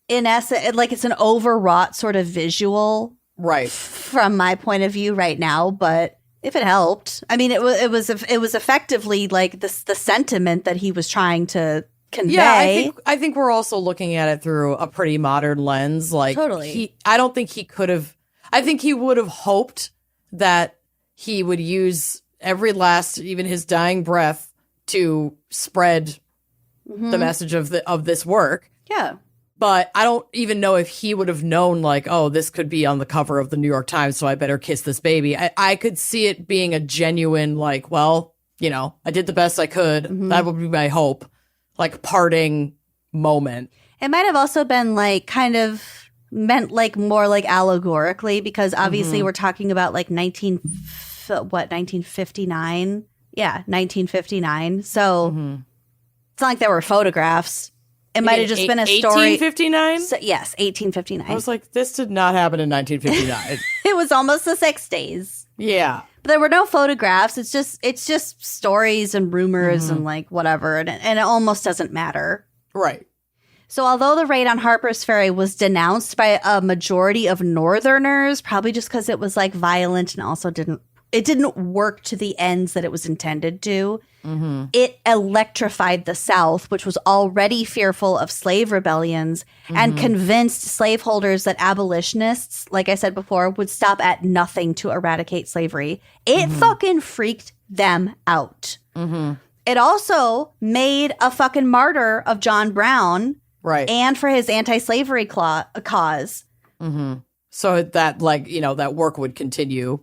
in essence, like it's an overwrought sort of visual, right, from my point of view right now. But if it helped, I mean, it was effectively like the sentiment that he was trying to convey. Yeah, I think we're also looking at it through a pretty modern lens. Like, totally. I don't think he could have. I think he would have hoped that he would use every last, even his dying breath, to spread the message of this work. Yeah. But I don't even know if he would have known, like, oh, this could be on the cover of the New York Times, so I better kiss this baby. I could see it being a genuine, like, well, you know, I did the best I could. That would be my hope. Like, parting moment. It might have also been, like, kind of meant, like, more, like, allegorically, because obviously we're talking about, like, 1959? Yeah, 1959. So it's not like there were photographs. It might have just been a story. 1859? So, yes, 1859. I was like, this did not happen in 1959. It was almost the 60s. Yeah. But there were no photographs. It's just stories and rumors and like whatever. And it almost doesn't matter. Right. So although the raid on Harper's Ferry was denounced by a majority of Northerners, probably just because it was like violent and also didn't work to the ends that it was intended to. It electrified the South, which was already fearful of slave rebellions, and convinced slaveholders that abolitionists, like I said before, would stop at nothing to eradicate slavery. It fucking freaked them out. It also made a fucking martyr of John Brown, right, and for his anti-slavery cause. So that, like, you know, that work would continue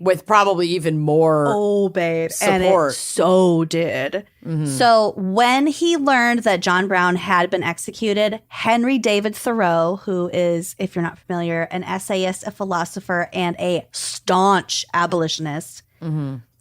with probably even more support. And it so did. So when he learned that John Brown had been executed, Henry David Thoreau, who is, if you're not familiar, an essayist, a philosopher, and a staunch abolitionist,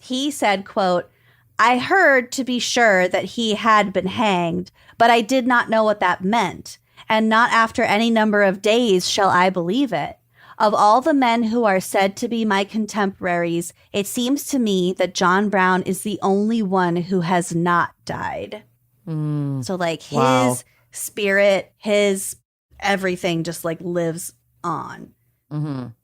he said, quote, "I heard, to be sure, that he had been hanged, but I did not know what that meant, and not after any number of days shall I believe it. Of all the men who are said to be my contemporaries, it seems to me that John Brown is the only one who has not died." So like his spirit, his everything just like lives on.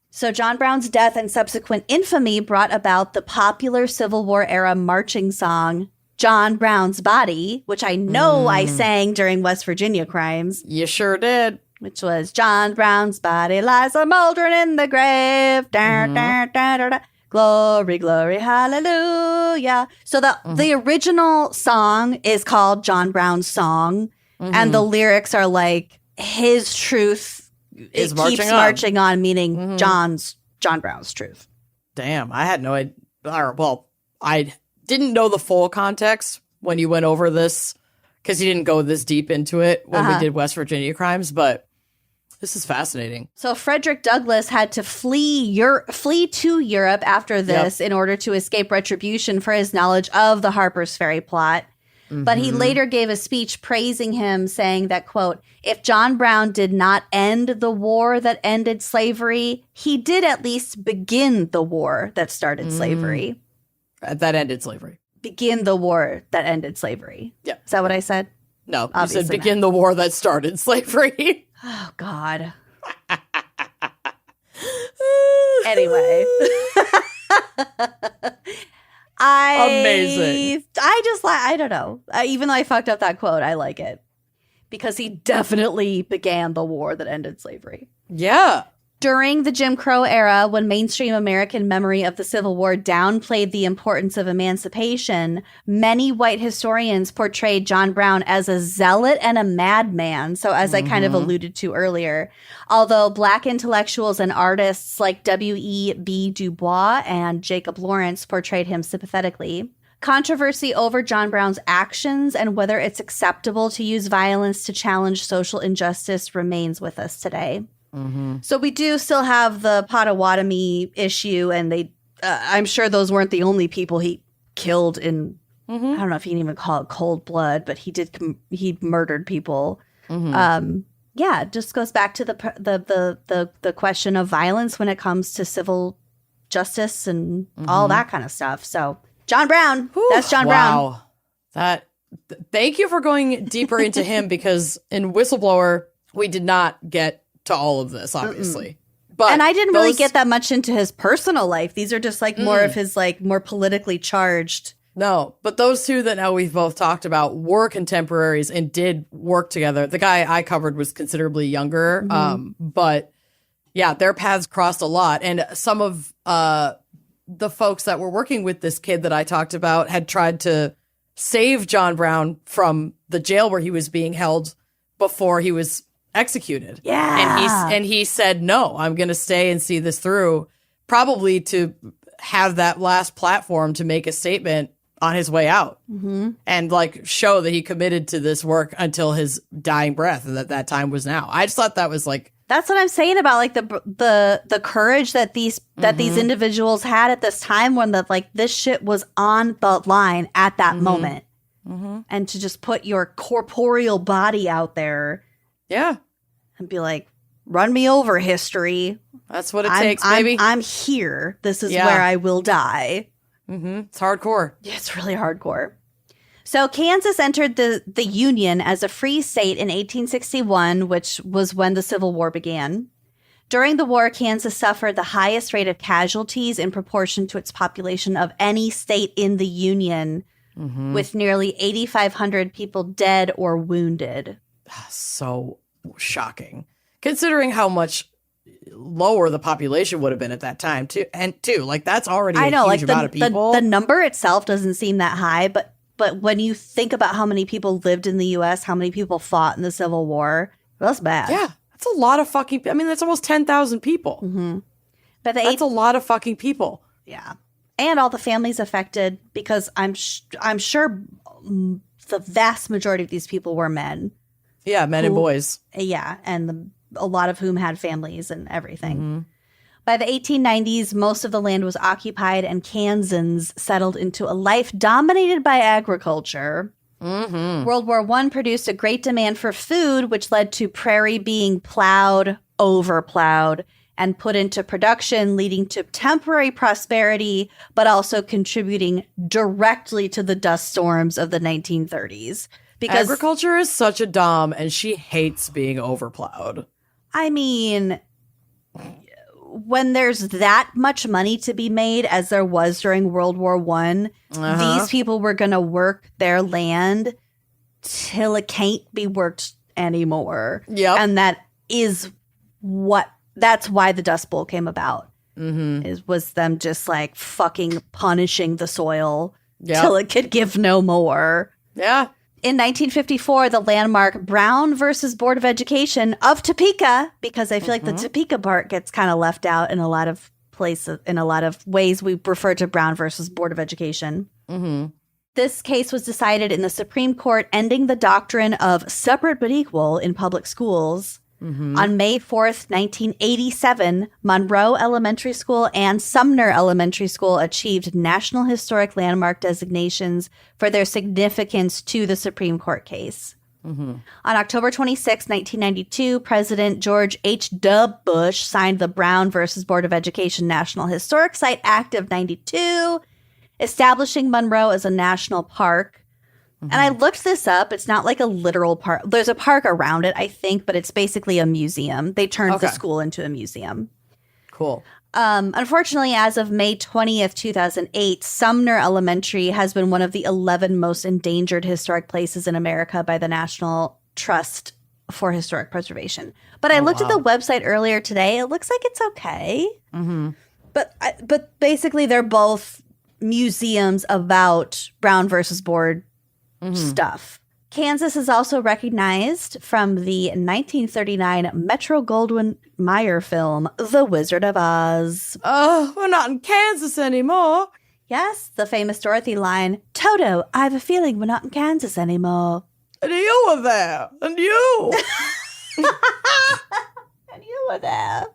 So John Brown's death and subsequent infamy brought about the popular Civil War era marching song, John Brown's Body, which I know I sang during West Virginia crimes. You sure did. Which was John Brown's body lies a mouldering in the grave. Da, da, da, da, da. Glory, glory, hallelujah. So the original song is called John Brown's Song. And the lyrics are like, his truth keeps marching on, meaning John Brown's truth. Damn, I had no idea. Well, I didn't know the full context when you went over this, because you didn't go this deep into it when we did West Virginia crimes, but this is fascinating. So Frederick Douglass had to flee to Europe after this in order to escape retribution for his knowledge of the Harper's Ferry plot. But he later gave a speech praising him, saying that, quote, "If John Brown did not end the war that ended slavery, he did at least begin the war that started slavery." That ended slavery. Begin the war that ended slavery. Yeah. Is that what I said? No, obviously you said begin the war that started slavery. Oh, God. Anyway. Amazing. I don't know. Even though I fucked up that quote, I like it. Because he definitely began the war that ended slavery. Yeah. During the Jim Crow era, when mainstream American memory of the Civil War downplayed the importance of emancipation, many white historians portrayed John Brown as a zealot and a madman. So as I kind of alluded to earlier, although black intellectuals and artists like W.E.B. Du Bois and Jacob Lawrence portrayed him sympathetically, Controversy over John Brown's actions and whether it's acceptable to use violence to challenge social injustice remains with us today. Mm-hmm. So we do still have the Potawatomi issue, and I'm sure those weren't the only people he killed in, I don't know if you can even call it cold blood, but he murdered people. Yeah, it just goes back to the question of violence when it comes to civil justice and all that kind of stuff. So John Brown, that's John Brown. Wow. Thank you for going deeper into him, because in Whistleblower, we did not get to all of this, obviously. And I didn't really get that much into his personal life. These are just like more of his like more politically charged. No, but those two that now we've both talked about were contemporaries and did work together. The guy I covered was considerably younger, but yeah, their paths crossed a lot. And some of the folks that were working with this kid that I talked about had tried to save John Brown from the jail where he was being held before he was executed. Yeah. And he said, no, I'm going to stay and see this through, probably to have that last platform to make a statement on his way out and like show that he committed to this work until his dying breath, and that time was now. I just thought that was like, that's what I'm saying about like the courage that these individuals had at this time when this shit was on the line at that moment, and to just put your corporeal body out there, and be like, run me over, history. That's what it takes, baby. I'm here. This is where I will die. It's hardcore. Yeah, it's really hardcore. So Kansas entered the Union as a free state in 1861, which was when the Civil War began. During the war, Kansas suffered the highest rate of casualties in proportion to its population of any state in the Union, with nearly 8,500 people dead or wounded. So shocking, considering how much lower the population would have been at that time, too. And, like, that's already a huge amount of people. The number itself doesn't seem that high, but when you think about how many people lived in the U.S., how many people fought in the Civil War, that's bad. Yeah, that's a lot of fucking. I mean, that's almost 10,000 people. But that's a lot of fucking people. Yeah, and all the families affected, because I'm sure the vast majority of these people were men. Yeah, men and boys. Yeah, and a lot of whom had families and everything. By the 1890s, most of the land was occupied, and Kansans settled into a life dominated by agriculture. World War I produced a great demand for food, which led to prairie being plowed, overplowed, and put into production, leading to temporary prosperity, but also contributing directly to the dust storms of the 1930s. Because agriculture is such a dom, and she hates being overplowed. I mean, when there's that much money to be made, as there was during World War I, these people were going to work their land till it can't be worked anymore. Yep. And that's why the Dust Bowl came about. Was them just like fucking punishing the soil till it could give no more. Yeah. In 1954, the landmark Brown versus Board of Education of Topeka, because I feel like the Topeka part gets kind of left out in a lot of places, in a lot of ways we refer to Brown versus Board of Education. This case was decided in the Supreme Court, ending the doctrine of separate but equal in public schools. On May 4th, 1987, Monroe Elementary School and Sumner Elementary School achieved National Historic Landmark designations for their significance to the Supreme Court case. On October 26, 1992, President George H.W. Bush signed the Brown versus Board of Education National Historic Site Act of 92, establishing Monroe as a national park. And I looked this up. It's not like a literal park. There's a park around it, I think, but it's basically a museum. They turned the school into a museum. Cool. Unfortunately, as of May 20th, 2008, Sumner Elementary has been one of the 11 most endangered historic places in America by the National Trust for Historic Preservation. But I looked at the website earlier today. It looks like it's okay. But basically, they're both museums about Brown versus Board stuff. Kansas is also recognized from the 1939 Metro-Goldwyn-Mayer film, The Wizard of Oz. Oh, we're not in Kansas anymore. Yes, the famous Dorothy line, Toto, I have a feeling we're not in Kansas anymore. And you were there. And you. And you were there.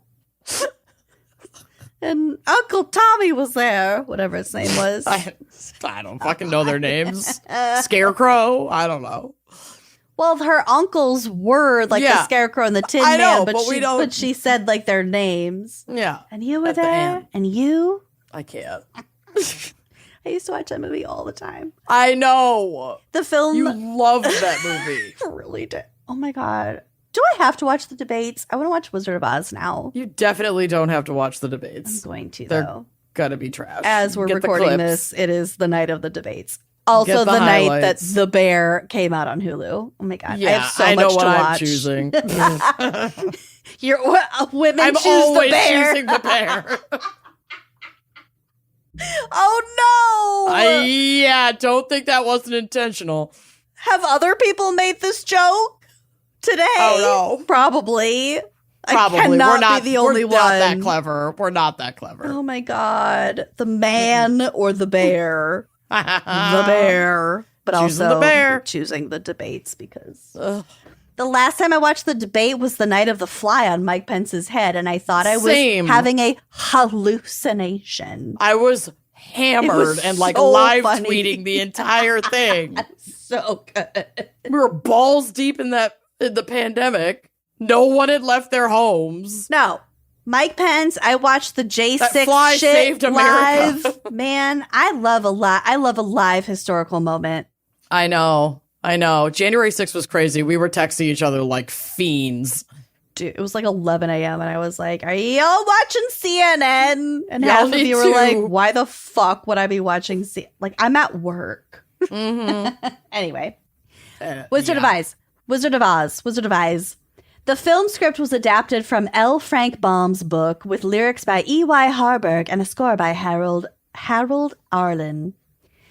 And Uncle Tommy was there, whatever his name was. I don't fucking know their names. Scarecrow? I don't know. Well, her uncles were like the Scarecrow and the Tin Man, but she said like their names. Yeah. And you were there? And you? I can't. I used to watch that movie all the time. I know. The film. You loved that movie. I really did. Oh my God. Do I have to watch the debates? I want to watch Wizard of Oz now. You definitely don't have to watch the debates. I'm going to, They're though. Gonna be trash. As we're recording this, it is the night of the debates. Also, the night that The Bear came out on Hulu. Oh my God. Yeah, I have so much to watch. I'm choosing. Women I'm choose always the bear. choosing the bear. Oh no! Yeah, don't think that wasn't intentional. Have other people made this joke today? Oh no. Probably. Probably. I cannot be the only one. We're not that clever. We're not that clever. Oh my God. The man or the bear? The bear. But choosing also the bear. Choosing the debates because the last time I watched the debate was the night of the fly on Mike Pence's head, and I thought I was having a hallucination. I was hammered and like so live funny. tweeting the entire thing. So good. We were balls deep in the pandemic. No one had left their homes. No. Mike Pence, I watched the J6 That fly shit saved America. live. Man, I love a live historical moment. I know. January 6th was crazy. We were texting each other like fiends. Dude, it was like 11 a.m. and I was like, are y'all watching CNN? And Y'all half of need you were to. like, why the fuck would I be watching CNN? Like, I'm at work. Mm-hmm. Anyway. Wizard of Oz. The film script was adapted from L. Frank Baum's book with lyrics by E.Y. Harburg and a score by Harold Arlen.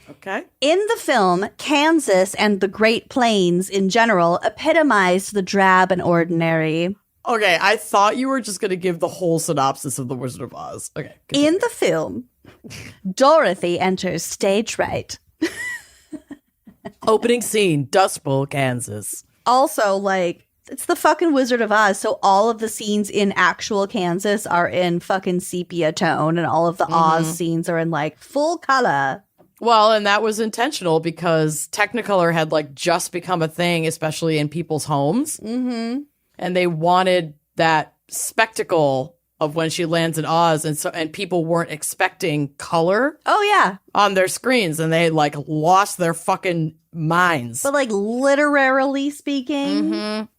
Okay. In the film, Kansas and the Great Plains in general epitomized the drab and ordinary. Okay, I thought you were just going to give the whole synopsis of The Wizard of Oz. Okay. Continue. In the film, Dorothy enters stage right. Opening scene, Dust Bowl, Kansas. Also, like, it's the fucking Wizard of Oz, so all of the scenes in actual Kansas are in fucking sepia tone, and all of the Oz scenes are in, like, full color. Well, and that was intentional because Technicolor had, like, just become a thing, especially in people's homes. Mm-hmm. And they wanted that spectacle of when she lands in Oz, and people weren't expecting color. Oh, yeah. On their screens, and they, like, lost their fucking minds. But, like, literally speaking,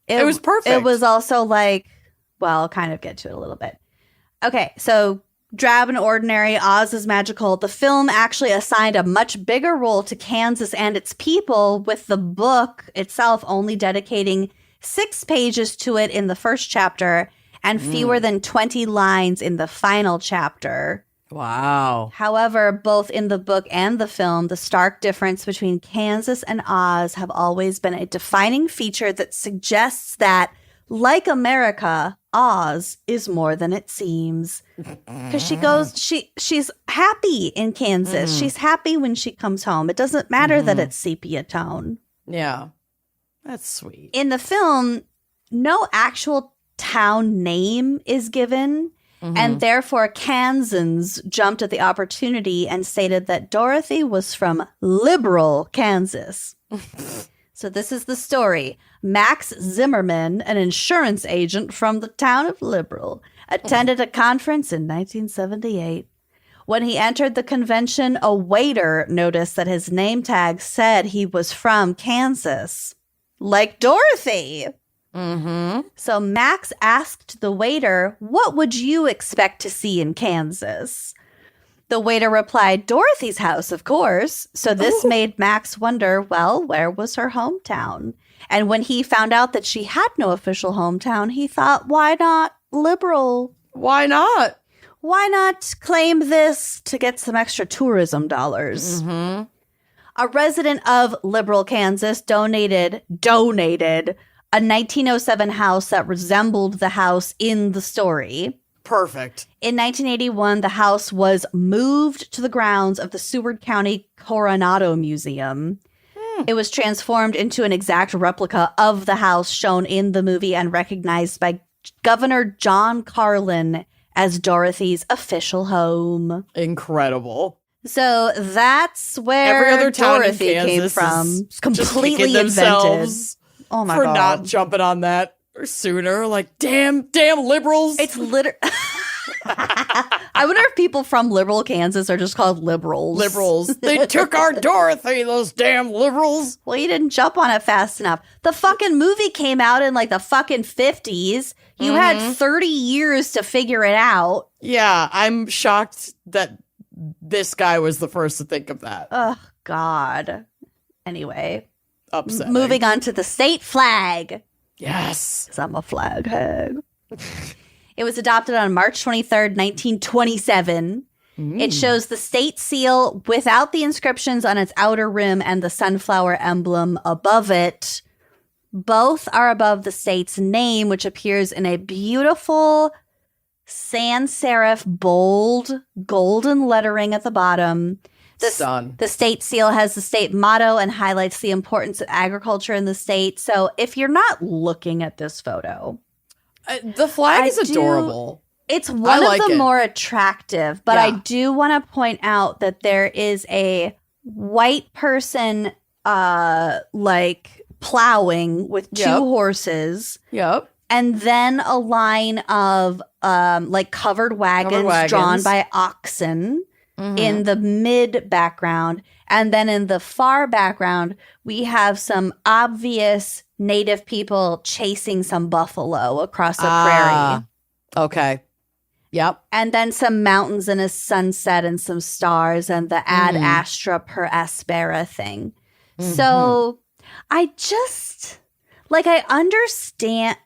it was perfect. It was also, like, well, I'll kind of get to it a little bit. Okay, so drab and ordinary, Oz is magical. The film actually assigned a much bigger role to Kansas and its people, with the book itself only dedicating 6 pages to it in the first chapter and fewer than 20 lines in the final chapter. Wow. However, both in the book and the film, the stark difference between Kansas and Oz have always been a defining feature that suggests that, like America, Oz is more than it seems. Because she's happy in Kansas. She's happy when she comes home. It doesn't matter that it's sepia tone. Yeah. That's sweet. In the film, no actual town name is given. And therefore, Kansans jumped at the opportunity and stated that Dorothy was from liberal Kansas. So this is the story. Max Zimmerman, an insurance agent from the town of Liberal, attended a conference in 1978. When he entered the convention, a waiter noticed that his name tag said he was from Kansas. Like Dorothy. So Max asked the waiter, what would you expect to see in Kansas? The waiter replied, Dorothy's house, of course. So this made Max wonder, well, where was her hometown? And when he found out that she had no official hometown, he thought, why not Liberal? Why not? Why not claim this to get some extra tourism dollars? A resident of Liberal, Kansas donated a 1907 house that resembled the house in the story. Perfect. In 1981, the house was moved to the grounds of the Seward County Coronado Museum. It was transformed into an exact replica of the house shown in the movie and recognized by Governor John Carlin as Dorothy's official home. Incredible. So that's where every other town Dorothy in came Kansas from. is Completely just invented. Oh my for God. not jumping on that sooner. Like, damn liberals. It's literally... I wonder if people from liberal Kansas are just called liberals. Liberals. They took our Dorothy, those damn liberals. Well, you didn't jump on it fast enough. The fucking movie came out in like the fucking 50s. You had 30 years to figure it out. Yeah, I'm shocked that this guy was the first to think of that. Oh, God. Anyway. Upsetting. Moving on to the state flag. Yes. Because I'm a flag hag. It was adopted on March 23rd, 1927. It shows the state seal without the inscriptions on its outer rim and the sunflower emblem above it. Both are above the state's name, which appears in a beautiful sans serif bold golden lettering at the bottom. The state seal has the state motto and highlights the importance of agriculture in the state. So if you're not looking at this photo... the flag is adorable. It's one of the more attractive, but Yeah. I do want to point out that there is a white person like plowing with two horses. Yep. And then a line of like covered wagons drawn by oxen in the mid background. And then in the far background, we have some obvious native people chasing some buffalo across a prairie. Okay. Yep. And then some mountains and a sunset and some stars and the ad astra per aspera thing. So I just, like, I understand.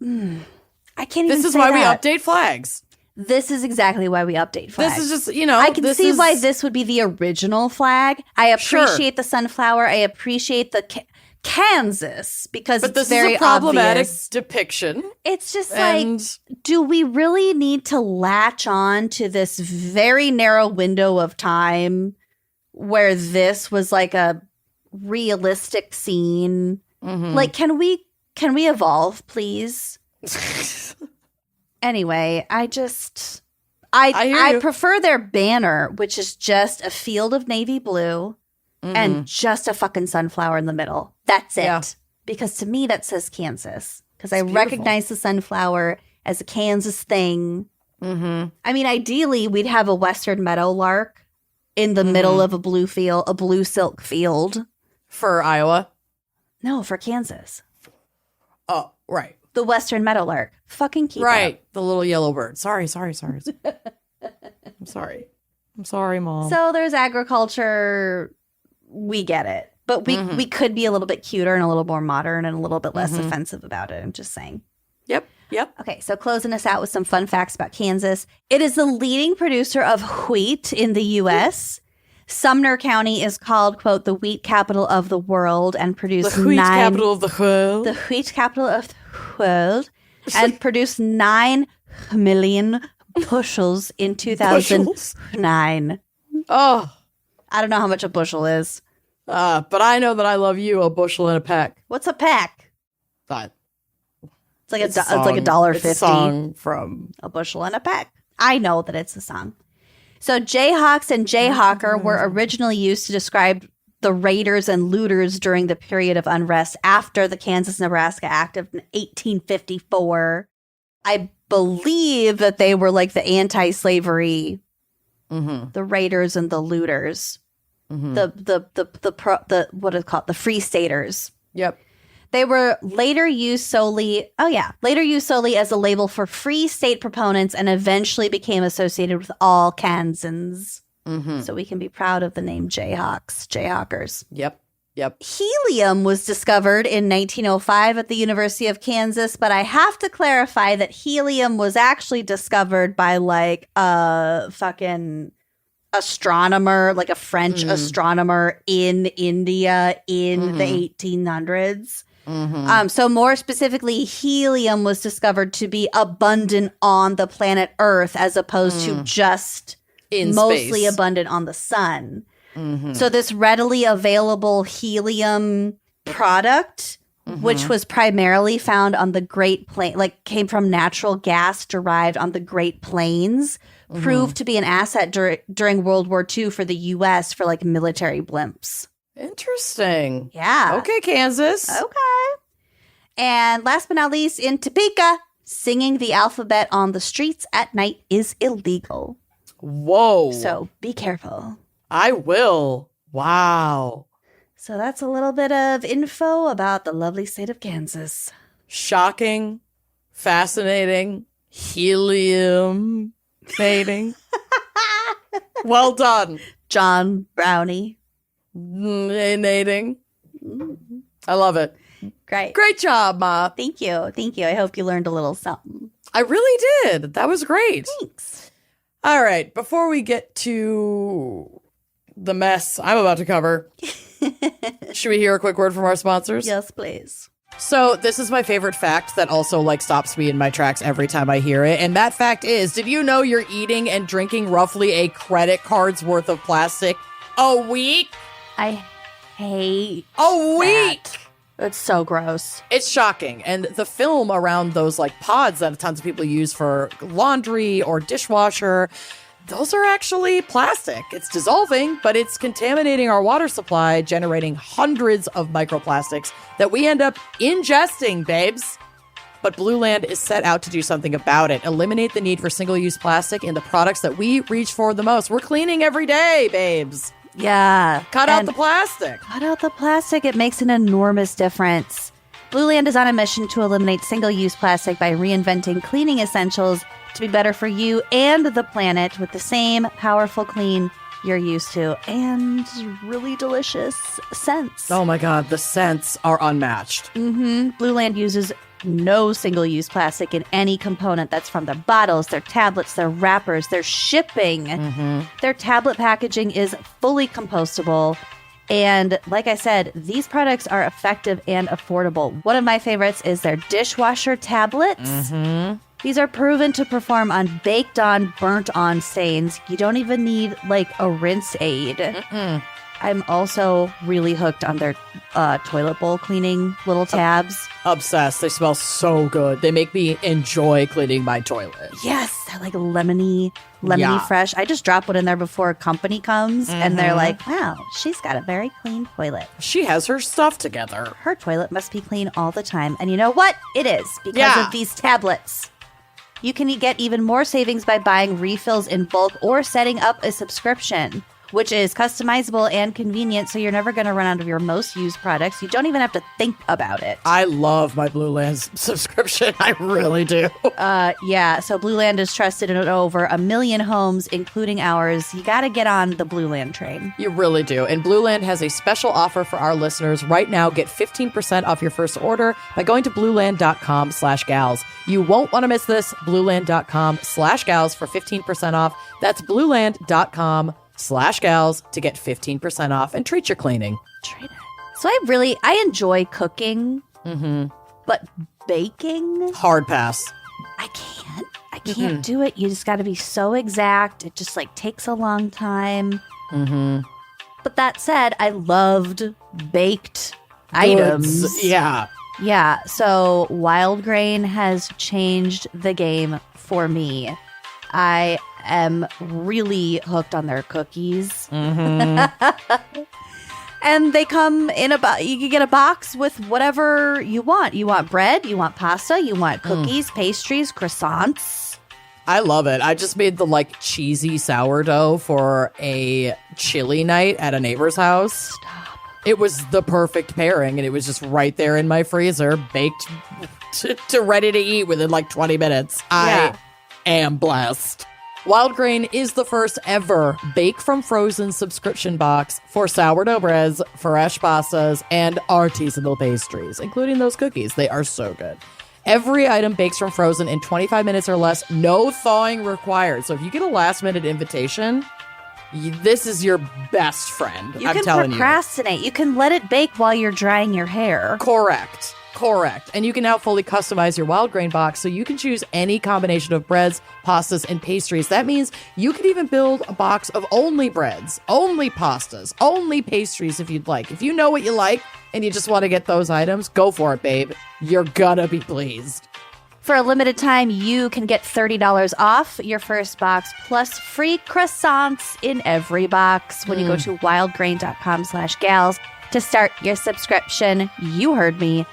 I can't even This is say why that. we update flags. This is exactly why we update flags. This is just, I can see why this would be the original flag. I appreciate the sunflower. I appreciate the Kansas because But it's this very is a problematic obvious. depiction. It's just And like, do we really need to latch on to this very narrow window of time where this was like a realistic scene? Like, can we evolve, please? Anyway, I prefer their banner, which is just a field of navy blue and just a fucking sunflower in the middle. That's it. Yeah. Because to me, that says Kansas. Because I recognize the sunflower as a Kansas thing. I mean, ideally, we'd have a western meadowlark in the middle of a blue field, a blue silk field. For Iowa? No, for Kansas. Oh, right. The western meadowlark. Fucking keep Right. up. The little yellow bird. Sorry. I'm sorry. I'm sorry, Mom. So there's agriculture. We get it. But we could be a little bit cuter and a little more modern and a little bit less offensive about it. I'm just saying. Yep. Okay, so closing us out with some fun facts about Kansas. It is the leading producer of wheat in the U.S. Sumner County is called, quote, the wheat capital of the world and produced The wheat capital of the world. The wheat capital of the world and produced 9 million bushels in 2009. Oh. I don't know how much a bushel is. But I know that I love you, a bushel and a peck. What's a peck? But It's like it's a $1.50. It's a song from A bushel and a peck. I know that it's a song. So Jayhawks and Jayhawker were originally used to describe the raiders and looters during the period of unrest after the Kansas-Nebraska Act of 1854. I believe that they were like the anti-slavery, the raiders and the looters, the what is it called, the free staters. Yep. They were later used solely as a label for free state proponents and eventually became associated with all Kansans. So we can be proud of the name Jayhawkers. Yep. Helium was discovered in 1905 at the University of Kansas, but I have to clarify that helium was actually discovered by like a fucking astronomer, like a French astronomer in India in the 1800s. So more specifically, helium was discovered to be abundant on the planet Earth as opposed to just In mostly space. abundant on the sun. So this readily available helium product, which was primarily found on the Great Plains, like came from natural gas derived on the Great Plains, proved to be an asset during World War II for the U.S. for like military blimps. Interesting. Yeah. Okay, Kansas. Okay. And last but not least, in Topeka, singing the alphabet on the streets at night is illegal. Whoa. So be careful. I will. Wow. So that's a little bit of info about the lovely state of Kansas. Shocking. Fascinating. Helium. Mating. Well done. John Brownie. Nating. I love it. Great. Great job, Ma. Thank you. Thank you. I hope you learned a little something. I really did. That was great. Thanks. All right. Before we get to the mess I'm about to cover, should we hear a quick word from our sponsors? Yes, please. So this is my favorite fact that also like stops me in my tracks every time I hear it. And that fact is, did you know you're eating and drinking roughly a credit card's worth of plastic a week? I hate A week! that. It's so gross. It's shocking. And the film around those like pods that tons of people use for laundry or dishwasher, those are actually plastic. It's dissolving, but it's contaminating our water supply, generating hundreds of microplastics that we end up ingesting, babes. But Blue Land is set out to do something about it. Eliminate the need for single-use plastic in the products that we reach for the most. We're cleaning every day, babes. Yeah. Cut out And the plastic. cut out the plastic. It makes an enormous difference. Blue Land is on a mission to eliminate single-use plastic by reinventing cleaning essentials to be better for you and the planet with the same powerful clean you're used to and really delicious scents. Oh my God, the scents are unmatched. Blue Land uses no single-use plastic in any component. That's from their bottles, their tablets, their wrappers, their shipping. Their tablet packaging is fully compostable. And like I said, these products are effective and affordable. One of my favorites is their dishwasher tablets. These are proven to perform on baked on, burnt on stains. You don't even need like a rinse aid. I'm also really hooked on their toilet bowl cleaning little tabs. Obsessed. They smell so good. They make me enjoy cleaning my toilet. Yes, they're like lemony Yeah. fresh. I just drop one in there before company comes, and they're like, wow, she's got a very clean toilet. She has her stuff together. Her toilet must be clean all the time. And you know what? It is because Yeah. of these tablets. You can get even more savings by buying refills in bulk or setting up a subscription, which is customizable and convenient, so you're never going to run out of your most used products. You don't even have to think about it. I love my Blue Land subscription. I really do. Yeah, so Blue Land is trusted in over 1 million homes, including ours. You got to get on the Blue Land train. You really do. And Blue Land has a special offer for our listeners. Right now, get 15% off your first order by going to blueland.com/gals. You won't want to miss this. Blueland.com/gals for 15% off. That's blueland.com/gals to get 15% off and treat your cleaning. So I enjoy cooking, but baking, Hard pass. I can't do it. You just got to be so exact. It just like takes a long time. But that said, I loved baked items. Goods. Yeah. Yeah, so Wild Grain has changed the game for me. I am really hooked on their cookies. And they come in you can get a box with whatever you want. You want bread, you want pasta, you want cookies, pastries, croissants. I love it. I just made the like cheesy sourdough for a chili night at a neighbor's house. It was the perfect pairing, and it was just right there in my freezer, baked to ready to eat within like 20 minutes. Yeah. I am blessed. Wild Grain is the first ever bake from frozen subscription box for sourdough breads, fresh pastas, and artisanal pastries, including those cookies. They are so good. Every item bakes from frozen in 25 minutes or less, no thawing required. So if you get a last minute invitation, this is your best friend. You I'm can telling you. procrastinate. You can let it bake while you're drying your hair. Correct. And you can now fully customize your wild grain box so you can choose any combination of breads, pastas, and pastries. That means you could even build a box of only breads, only pastas, only pastries if you'd like. If you know what you like and you just want to get those items, go for it, babe. You're gonna be pleased. For a limited time, you can get $30 off your first box plus free croissants in every box when you go to wildgrain.com/gals to start your subscription. You heard me.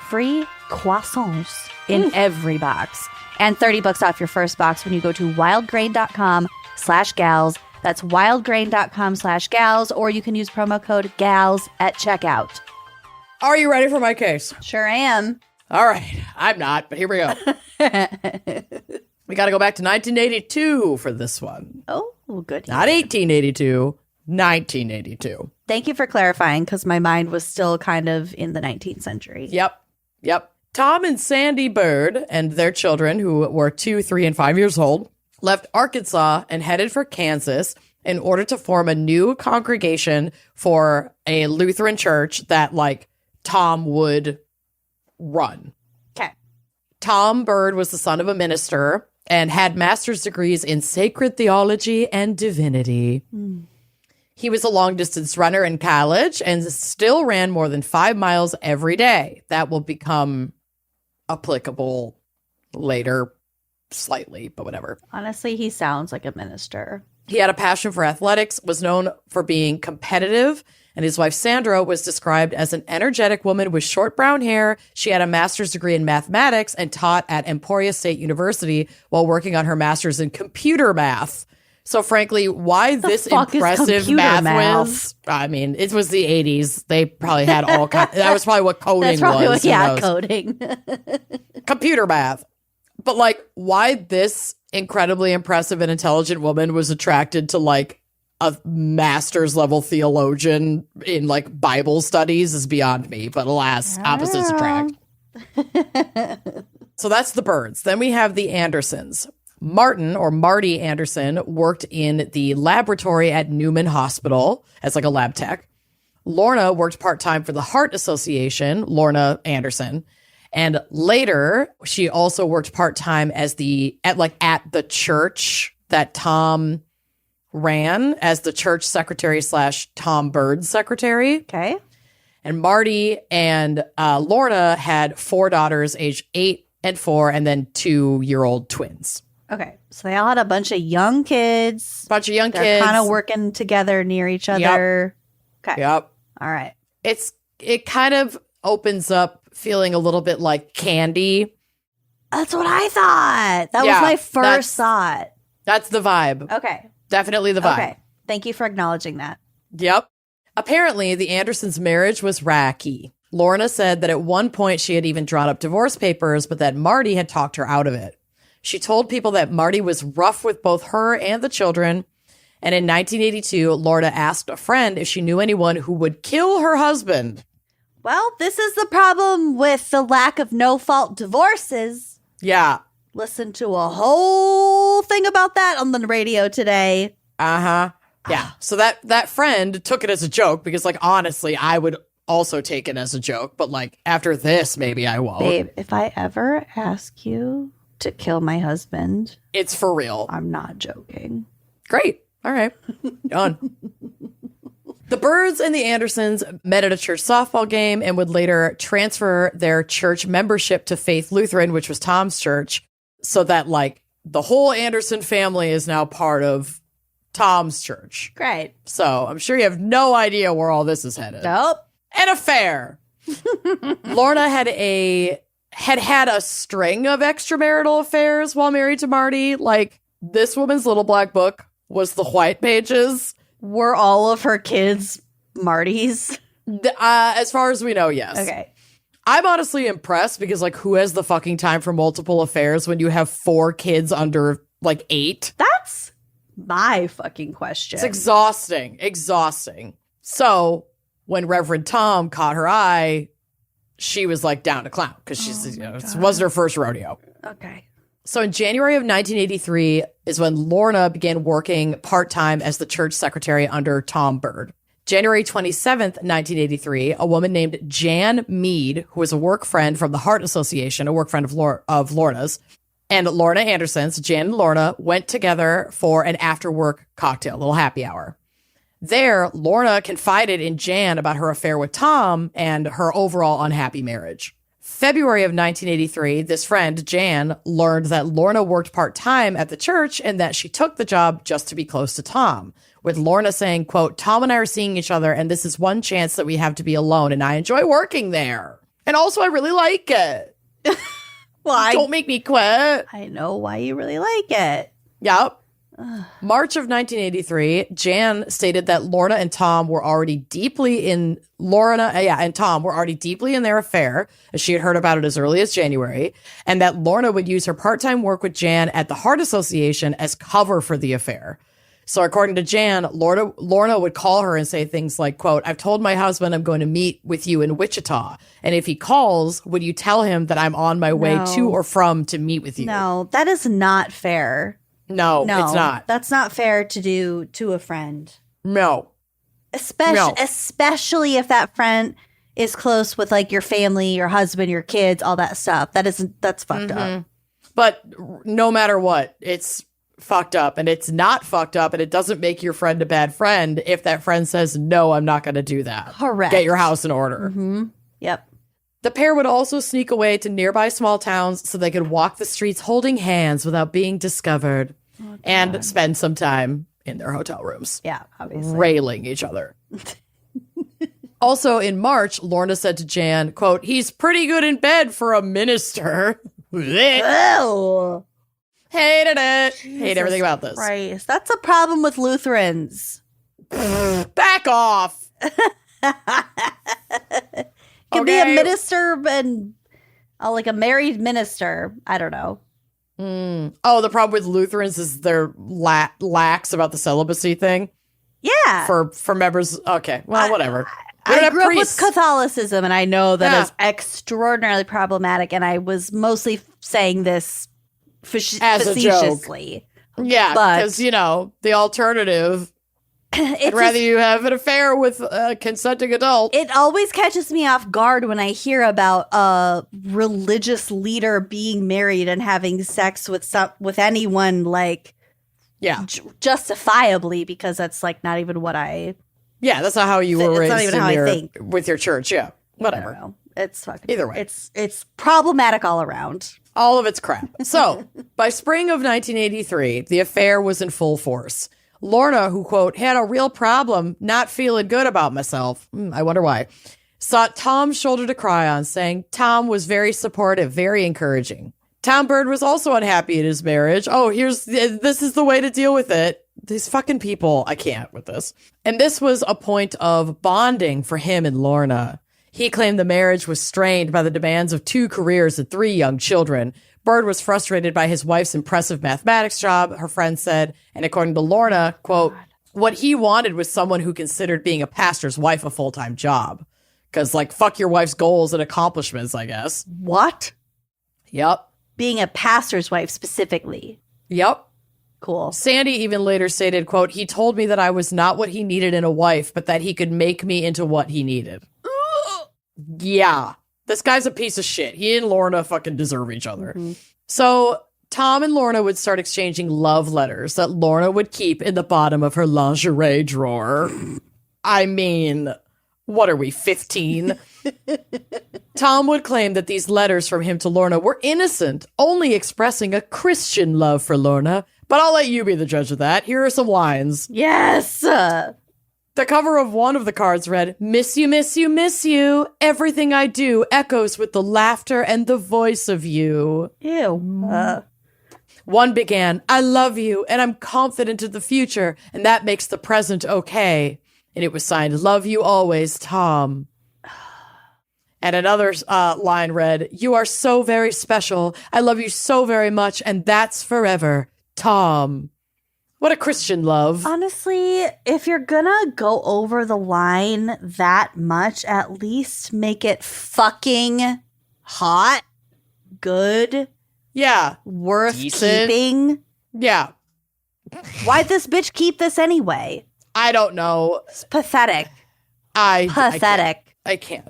Free croissants in every box. And $30 off your first box when you go to wildgrain.com/gals. That's wildgrain.com/gals, or you can use promo code GALS at checkout. Are you ready for my case? Sure am. All right. I'm not, but here we go. We got to go back to 1982 for this one. Oh, good. Not 1882, 1982. Thank you for clarifying, because my mind was still kind of in the 19th century. Yep. Tom and Sandy Bird and their children, who were 2, 3, and 5 years old, left Arkansas and headed for Kansas in order to form a new congregation for a Lutheran church that, like, Tom would run. Okay. Tom Bird was the son of a minister and had master's degrees in sacred theology and divinity. He was a long-distance runner in college and still ran more than 5 miles every day. That will become applicable later, slightly, but whatever. Honestly, he sounds like a minister. He had a passion for athletics, was known for being competitive, and his wife Sandra was described as an energetic woman with short brown hair. She had a master's degree in mathematics and taught at Emporia State University while working on her master's in computer math. So frankly, why this impressive math whiz? I mean, it was the 80s. They probably had all kinds. That was probably what coding That's probably was. coding. Computer math. But like, why this incredibly impressive and intelligent woman was attracted to like a master's level theologian in like Bible studies is beyond me. But alas, opposites attract. So that's the Birds. Then we have the Andersons. Marty Anderson worked in the laboratory at Newman Hospital as like a lab tech. Lorna worked part-time for the Heart Association, Lorna Anderson. And later, she also worked part-time at the church that Tom ran as the church secretary / Tom Bird's secretary. Okay. And Marty and Lorna had 4 daughters, aged 8 and 4, and then 2-year-old twins. Okay, so they all had a bunch of young kids. They're kind of working together near each other. Yep. Okay. Yep. All right. It kind of opens up feeling a little bit like Candy. That's what I thought. That was my first thought. That's the vibe. Okay. Definitely the vibe. Okay. Thank you for acknowledging that. Yep. Apparently, the Andersons' marriage was rocky. Lorna said that at one point she had even drawn up divorce papers, but that Marty had talked her out of it. She told people that Marty was rough with both her and the children. And in 1982, Lorna asked a friend if she knew anyone who would kill her husband. Well, this is the problem with the lack of no-fault divorces. Yeah. Listen to a whole thing about that on the radio today. Uh-huh. Yeah. So that friend took it as a joke because, like, honestly, I would also take it as a joke. But, like, after this, maybe I won't. Babe, if I ever ask you to kill my husband, it's for real. I'm not joking. Great. All right. Done. The Birds and the Andersons met at a church softball game and would later transfer their church membership to Faith Lutheran, which was Tom's church, so that like the whole Anderson family is now part of Tom's church. Great. So I'm sure you have no idea where all this is headed. Nope. An affair. Lorna had a string of extramarital affairs while married to Marty. Like, this woman's little black book was the white pages. Were all of her kids Marty's? As far as we know, yes. Okay. I'm honestly impressed because, like, who has the fucking time for multiple affairs when you have 4 kids under, like, 8? That's my fucking question. It's exhausting. Exhausting. So, when Reverend Tom caught her eye, she was, like, down to clown because she's, it wasn't her first rodeo. Okay. So in January of 1983 is when Lorna began working part-time as the church secretary under Tom Bird. January 27th, 1983, a woman named Jan Mead, who was a work friend from the Heart Association, a work friend of Lorna's, and Lorna Anderson's, Jan and Lorna went together for an after-work cocktail, a little happy hour. There, Lorna confided in Jan about her affair with Tom and her overall unhappy marriage. February of 1983, this friend, Jan, learned that Lorna worked part-time at the church and that she took the job just to be close to Tom, with Lorna saying, quote, Tom and I are seeing each other, and this is one chance that we have to be alone, and I enjoy working there. And also, I really like it. Well, Don't make me quit. I know why you really like it. Yep. March of 1983, Jan stated that Lorna and Tom were already deeply in their affair, as she had heard about it as early as January, and that Lorna would use her part-time work with Jan at the Heart Association as cover for the affair. So according to Jan, Lorna would call her and say things like, quote, I've told my husband I'm going to meet with you in Wichita. And if he calls, would you tell him that I'm on my way to or from to meet with you? No, that is not fair. No, it's not. That's not fair to do to a friend. No. Especially if that friend is close with like your family, your husband, your kids, all that stuff. That's fucked up. But no matter what, it's fucked up, and it's not fucked up, and it doesn't make your friend a bad friend if that friend says, no, I'm not going to do that. Correct. Get your house in order. Mm-hmm. Yep. The pair would also sneak away to nearby small towns so they could walk the streets holding hands without being discovered and spend some time in their hotel rooms. Yeah, obviously. Railing each other. Also in March, Lorna said to Jan, quote, he's pretty good in bed for a minister. Oh. Hated it. Hate everything about this. Christ. That's a problem with Lutherans. Back off. Could be a minister and like a married minister. I don't know. Oh, the problem with Lutherans is they're lax about the celibacy thing. Yeah. For members. Okay. Well, whatever. I grew up with Catholicism, and I know that is extraordinarily problematic. And I was mostly saying this as facetiously. A joke. Yeah, because the alternative. I'd rather you have an affair with a consenting adult. It always catches me off guard when I hear about a religious leader being married and having sex with anyone, like, justifiably, because that's like not even what I. Yeah, that's not how you were raised. Not even how I think with your church. Yeah, whatever. I don't know. It's fucking either way. It's problematic all around. All of it's crap. So by spring of 1983, the affair was in full force. Lorna, who, quote, had a real problem not feeling good about myself, I wonder why, sought Tom's shoulder to cry on, saying Tom was very supportive, very encouraging. Tom Bird was also unhappy in his marriage. Oh, this is the way to deal with it. These fucking people, I can't with this. And this was a point of bonding for him and Lorna. He claimed the marriage was strained by the demands of 2 careers and 3 young children. Bird was frustrated by his wife's impressive mathematics job, her friend said, and according to Lorna, quote, what he wanted was someone who considered being a pastor's wife a full-time job. Because, like, fuck your wife's goals and accomplishments, I guess. What? Yep. Being a pastor's wife specifically. Yep. Cool. Sandy even later stated, quote, he told me that I was not what he needed in a wife, but that he could make me into what he needed. Yeah. This guy's a piece of shit. He and Lorna fucking deserve each other. Mm-hmm. So Tom and Lorna would start exchanging love letters that Lorna would keep in the bottom of her lingerie drawer. I mean, what are we, 15? Tom would claim that these letters from him to Lorna were innocent, only expressing a Christian love for Lorna. But I'll let you be the judge of that. Here are some lines. Yes! The cover of one of the cards read, miss you, miss you, miss you. Everything I do echoes with the laughter and the voice of you. Ew. One began, I love you, and I'm confident of the future, and that makes the present okay. And it was signed, love you always, Tom. And another line read, you are so very special. I love you so very much, and that's forever, Tom. What a Christian love. Honestly, if you're gonna go over the line that much, at least make it fucking hot, good, Yeah. Worth Decent. keeping? Yeah. Why'd this bitch keep this anyway? I don't know. It's pathetic. Pathetic. I can't.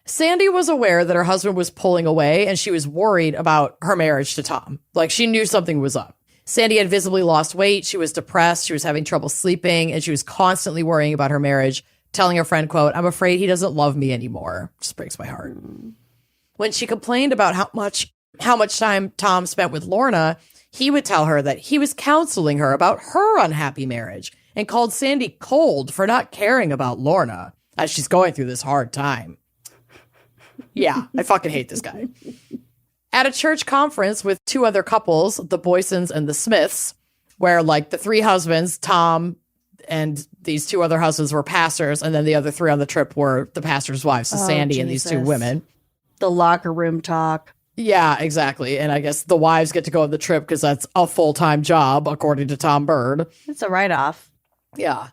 Sandy was aware that her husband was pulling away, and she was worried about her marriage to Tom. Like, she knew something was up. Sandy had visibly lost weight. She was depressed. She was having trouble sleeping, and she was constantly worrying about her marriage, telling her friend, quote, "I'm afraid he doesn't love me anymore." Just breaks my heart. When she complained about how much time Tom spent with Lorna, he would tell her that he was counseling her about her unhappy marriage and called Sandy cold for not caring about Lorna as she's going through this hard time. Yeah, I fucking hate this guy. At a church conference with two other couples, the Boysons and the Smiths, where like the three husbands, Tom and these two other husbands were pastors, and then the other three on the trip were the pastor's wives, so Sandy and these two women. The locker room talk. Yeah, exactly. And I guess the wives get to go on the trip because that's a full-time job, according to Tom Bird. It's a write-off. Yeah.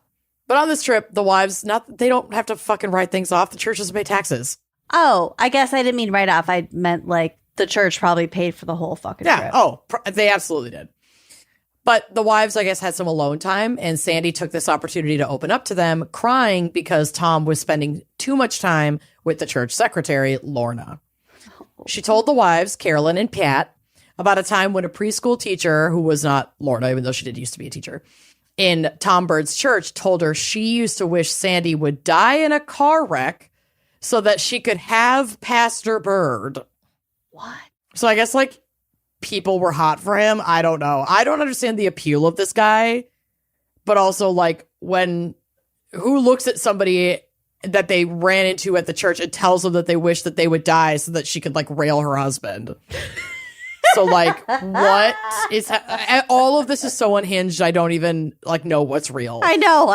But on this trip, the wives, they don't have to fucking write things off. The church doesn't pay taxes. Oh, I guess I didn't mean write-off. I meant like the church probably paid for the whole fucking trip. Oh, they absolutely did. But the wives, I guess, had some alone time, and Sandy took this opportunity to open up to them, crying because Tom was spending too much time with the church secretary, Lorna. She told the wives, Carolyn and Pat, about a time when a preschool teacher, who was not Lorna, even though she did used to be a teacher, in Tom Bird's church, told her she used to wish Sandy would die in a car wreck so that she could have Pastor Bird. What? So I guess, like, people were hot for him. I don't know. I don't understand the appeal of this guy, but also, like, who looks at somebody that they ran into at the church and tells them that they wish that they would die so that she could, like, rail her husband. So, like, what is all of this is so unhinged. I don't even, like, know what's real. I know.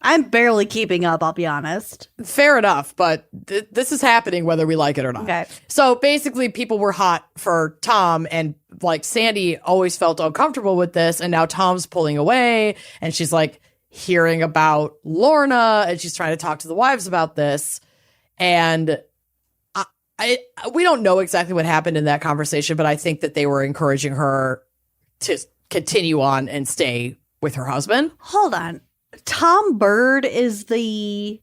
I'm barely keeping up, I'll be honest. Fair enough, but this is happening whether we like it or not. Okay. So basically, people were hot for Tom, and like Sandy always felt uncomfortable with this, and now Tom's pulling away, and she's like hearing about Lorna, and she's trying to talk to the wives about this, and we don't know exactly what happened in that conversation, but I think that they were encouraging her to continue on and stay with her husband. Hold on. Tom Bird is the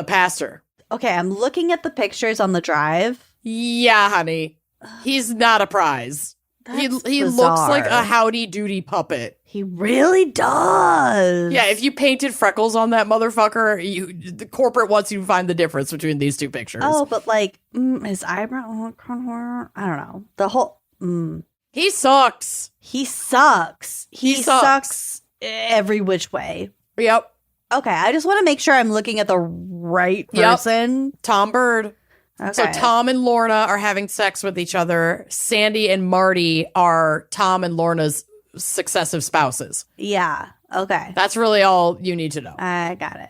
pastor. Okay, I'm looking at the pictures on the drive. Yeah, honey. He's not a prize. He looks like a howdy doody puppet. He really does. Yeah, if you painted freckles on that motherfucker, the corporate wants you to find the difference between these two pictures. Oh, but like his eyebrow, I don't know. The whole He sucks. He sucks. He sucks every which way. Yep. Okay, I just want to make sure I'm looking at the right person. Yep. Tom Bird. Okay. So Tom and Lorna are having sex with each other. Sandy and Marty are Tom and Lorna's successive spouses. Yeah. Okay. That's really all you need to know. I got it.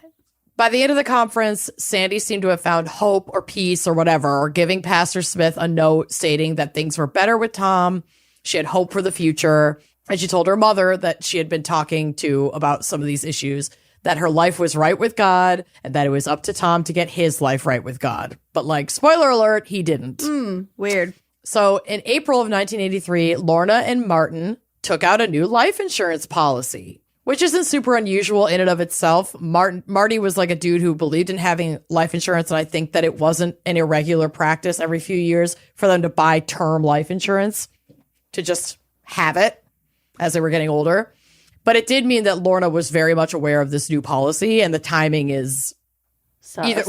By the end of the conference, Sandy seemed to have found hope or peace or whatever, or giving Pastor Smith a note stating that things were better with Tom. She had hope for the future. And she told her mother that she had been talking to about some of these issues, that her life was right with God and that it was up to Tom to get his life right with God. But like, spoiler alert, he didn't. Weird. So in April of 1983, Lorna and Martin took out a new life insurance policy, which isn't super unusual in and of itself. Marty was like a dude who believed in having life insurance, and I think that it wasn't an irregular practice every few years for them to buy term life insurance to just have it as they were getting older. But it did mean that Lorna was very much aware of this new policy, and the timing is either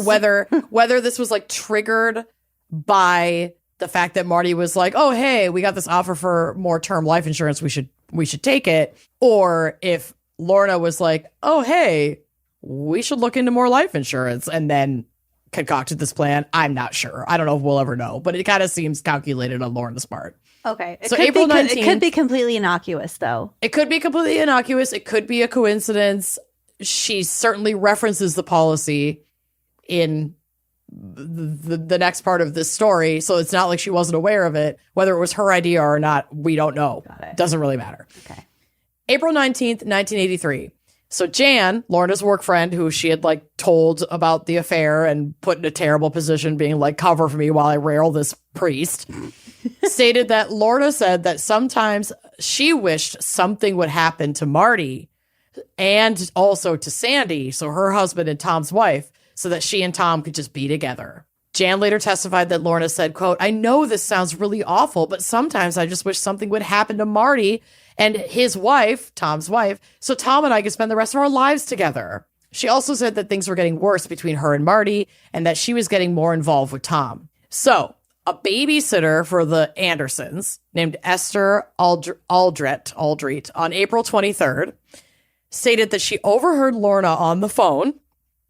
whether this was like triggered by the fact that Marty was like, "Oh, hey, we got this offer for more term life insurance. We should take it," or if Lorna was like, "Oh, hey, we should look into more life insurance," and then concocted this plan. I'm not sure. I don't know if we'll ever know, but it kind of seems calculated on Lorna's part. Okay. So April 19th. It could be completely innocuous, though. It could be completely innocuous. It could be a coincidence. She certainly references the policy in the next part of this story, so it's not like she wasn't aware of it. Whether it was her idea or not, we don't know. Got it. Doesn't really matter. Okay. April 19th, 1983. So Jan, Lorna's work friend, who she had like told about the affair and put in a terrible position being like, cover for me while I rail this priest, stated that Lorna said that sometimes she wished something would happen to Marty and also to Sandy, so her husband and Tom's wife, so that she and Tom could just be together. Jan later testified that Lorna said, quote, I know this sounds really awful, but sometimes I just wish something would happen to Marty and his wife, Tom's wife, so Tom and I could spend the rest of our lives together. She also said that things were getting worse between her and Marty and that she was getting more involved with Tom. So a babysitter for the Andersons named Esther Aldrete on April 23rd stated that she overheard Lorna on the phone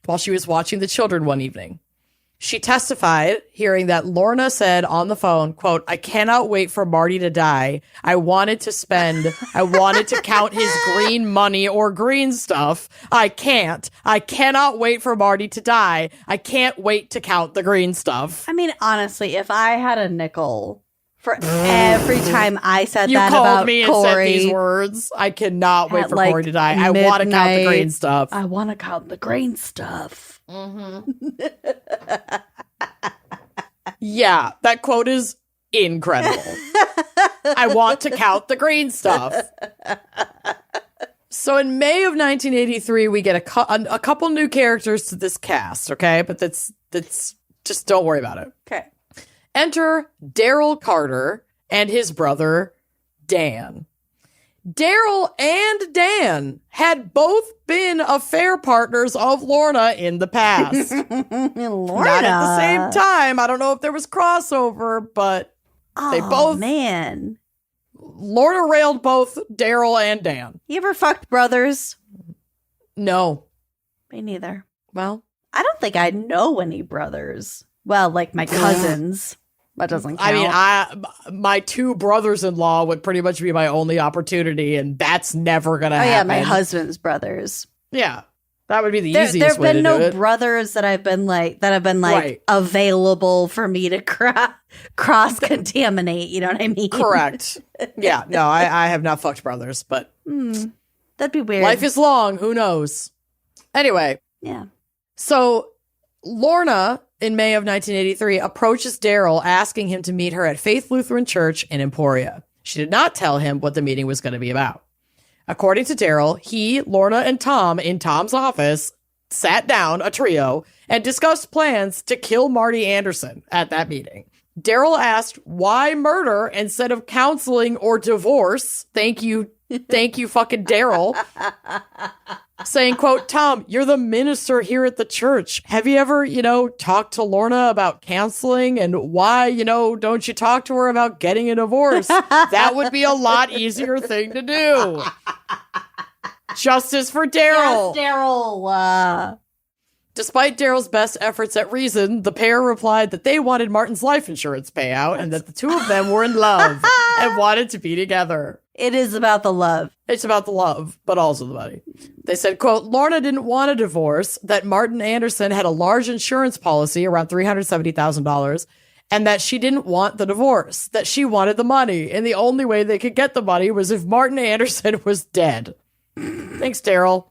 while she was watching the children one evening. She testified, hearing that Lorna said on the phone, quote, I cannot wait for Marty to die. I wanted to count his green money or green stuff. I cannot wait for Marty to die. I can't wait to count the green stuff. I mean, honestly, if I had a nickel for every time I said you that called about me Corey, and said these words, I cannot wait for like Corey to die. I want to count the green stuff. I want to count the green stuff. Yeah, that quote is incredible. I want to count the green stuff. So in May of 1983, we get a couple new characters to this cast, okay? But that's just don't worry about it. Okay. Enter Daryl Carter and his brother, Dan. Daryl and Dan had both been affair partners of Lorna in the past. Lorna. Not at the same time. I don't know if there was crossover, but they both... man. Lorna railed both Daryl and Dan. You ever fucked brothers? No. Me neither. Well, I don't think I know any brothers. Well, like my cousins. That doesn't count. I mean, my two brothers-in-law would pretty much be my only opportunity, and that's never going to happen. Oh, yeah, my husband's brothers. Yeah. That would be the easiest way There to do it. have been no brothers that have been like Right. available for me to cross-contaminate. You know what I mean? Correct. Yeah. No, I have not fucked brothers, but that'd be weird. life is long. Who knows? Anyway. Yeah. So Lorna, in May of 1983, approaches Daryl asking him to meet her at Faith Lutheran Church in Emporia. She did not tell him what the meeting was going to be about. According to Daryl, he, Lorna, and Tom in Tom's office sat down, a trio, and discussed plans to kill Marty Anderson at that meeting. Daryl asked why murder instead of counseling or divorce. Thank you fucking Daryl. Saying, quote, Tom, you're the minister here at the church. Have you ever, talked to Lorna about counseling and why, don't you talk to her about getting a divorce? That would be a lot easier thing to do. Justice for Daryl. Yes, Daryl. Despite Daryl's best efforts at reason, the pair replied that they wanted Martin's life insurance payout and that the two of them were in love and wanted to be together. It is about the love. It's about the love, but also the money. They said, quote, Lorna didn't want a divorce, that Martin Anderson had a large insurance policy, around $370,000, and that she didn't want the divorce, that she wanted the money, and the only way they could get the money was if Martin Anderson was dead. Thanks, Daryl.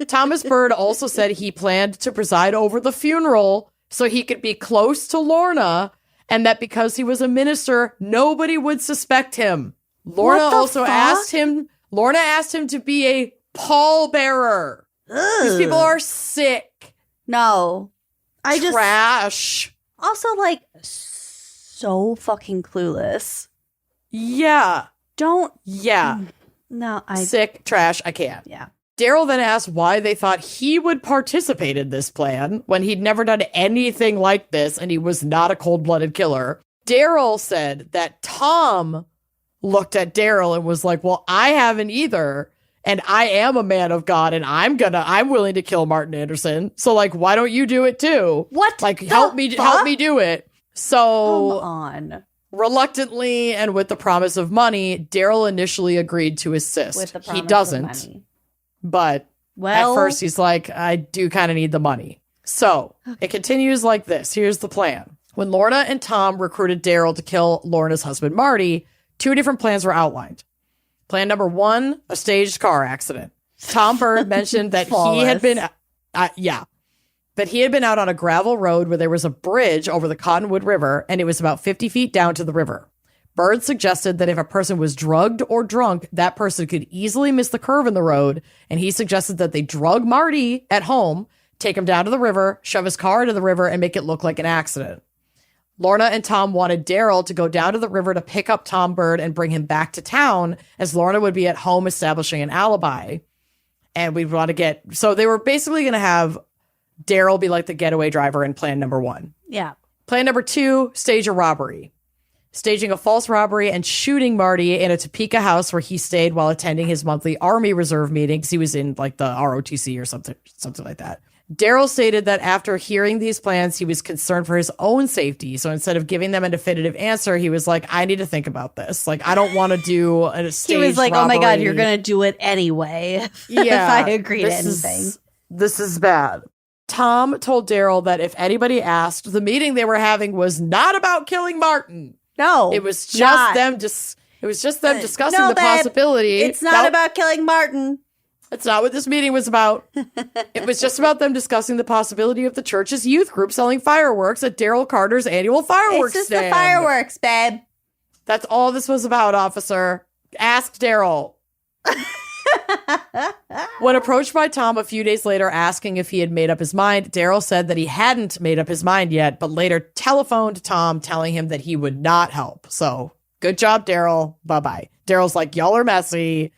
Thomas Bird also said he planned to preside over the funeral so he could be close to Lorna, and that because he was a minister, nobody would suspect him. Lorna also asked him to be a pallbearer. These people are sick. No. Trash. Also, so fucking clueless. Yeah. No, Sick, trash, I can't. Yeah. Daryl then asked why they thought he would participate in this plan when he'd never done anything like this and he was not a cold-blooded killer. Daryl said that Tom looked at Daryl and was like, well, I haven't either. And I am a man of God and I'm willing to kill Martin Anderson. So why don't you do it too? What? Help me do it. So come on. Reluctantly and with the promise of money, Daryl initially agreed to assist. He doesn't. But at first he's like, I do kind of need the money. So it continues like this. Here's the plan. When Lorna and Tom recruited Daryl to kill Lorna's husband, Marty, two different plans were outlined. Plan number one, a staged car accident. Tom Bird mentioned that he had been, that he had been out on a gravel road where there was a bridge over the Cottonwood River, and it was about 50 feet down to the river. Bird suggested that if a person was drugged or drunk, that person could easily miss the curve in the road, and he suggested that they drug Marty at home, take him down to the river, shove his car into the river, and make it look like an accident. Lorna and Tom wanted Daryl to go down to the river to pick up Tom Bird and bring him back to town, as Lorna would be at home establishing an alibi. And we want to get... So they were basically going to have Daryl be like the getaway driver in plan number 1. Yeah. Plan number 2, stage a robbery. Staging a false robbery and shooting Marty in a Topeka house where he stayed while attending his monthly Army Reserve meeting, because he was in like the ROTC or something like that. Daryl stated that after hearing these plans, he was concerned for his own safety. So instead of giving them a definitive answer, he was like, I need to think about this. Like, I don't want to do a staged He was like, robbery. oh my God, you're going to do it anyway. If I agree to anything. This is bad. Tom told Daryl that if anybody asked, the meeting they were having was not about killing Martin. No, it was just them. It was just them discussing the possibility. It's not about killing Martin. That's not what this meeting was about. It was just about them discussing the possibility of the church's youth group selling fireworks at Daryl Carter's annual fireworks stand. It's just stand. the fireworks, babe. That's all this was about, officer. Ask Daryl. When approached by Tom a few days later asking if he had made up his mind, Daryl said that he hadn't made up his mind yet, but later telephoned Tom telling him that he would not help. So, good job, Daryl. Bye-bye. Daryl's like, y'all are messy.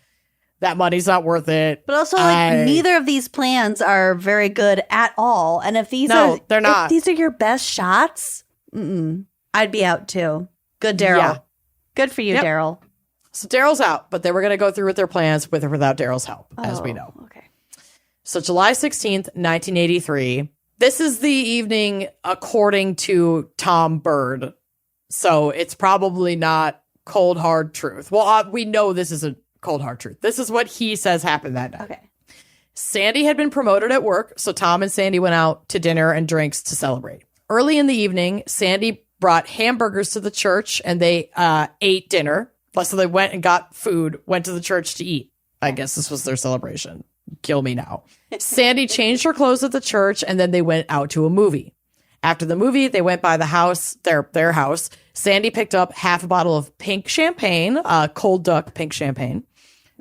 That money's not worth it. But also, neither of these plans are very good at all. And if these they're not. If these are your best shots, I'd be out too. Good, Daryl. Yeah. Good for you, Daryl. So Daryl's out, but they were going to go through with their plans with or without Daryl's help, as we know. Okay. So July 16th, 1983. This is the evening according to Tom Bird. So it's probably not cold, hard truth. Well, we know this isn't cold, hard truth. This is what he says happened that night. Okay. Sandy had been promoted at work, so Tom and Sandy went out to dinner and drinks to celebrate. Early in the evening, Sandy brought hamburgers to the church, and they ate dinner. So they went and got food, went to the church to eat. I guess this was their celebration. Kill me now. Sandy changed her clothes at the church, and then they went out to a movie. After the movie, they went by the house, their house. Sandy picked up half a bottle of pink champagne, cold duck pink champagne,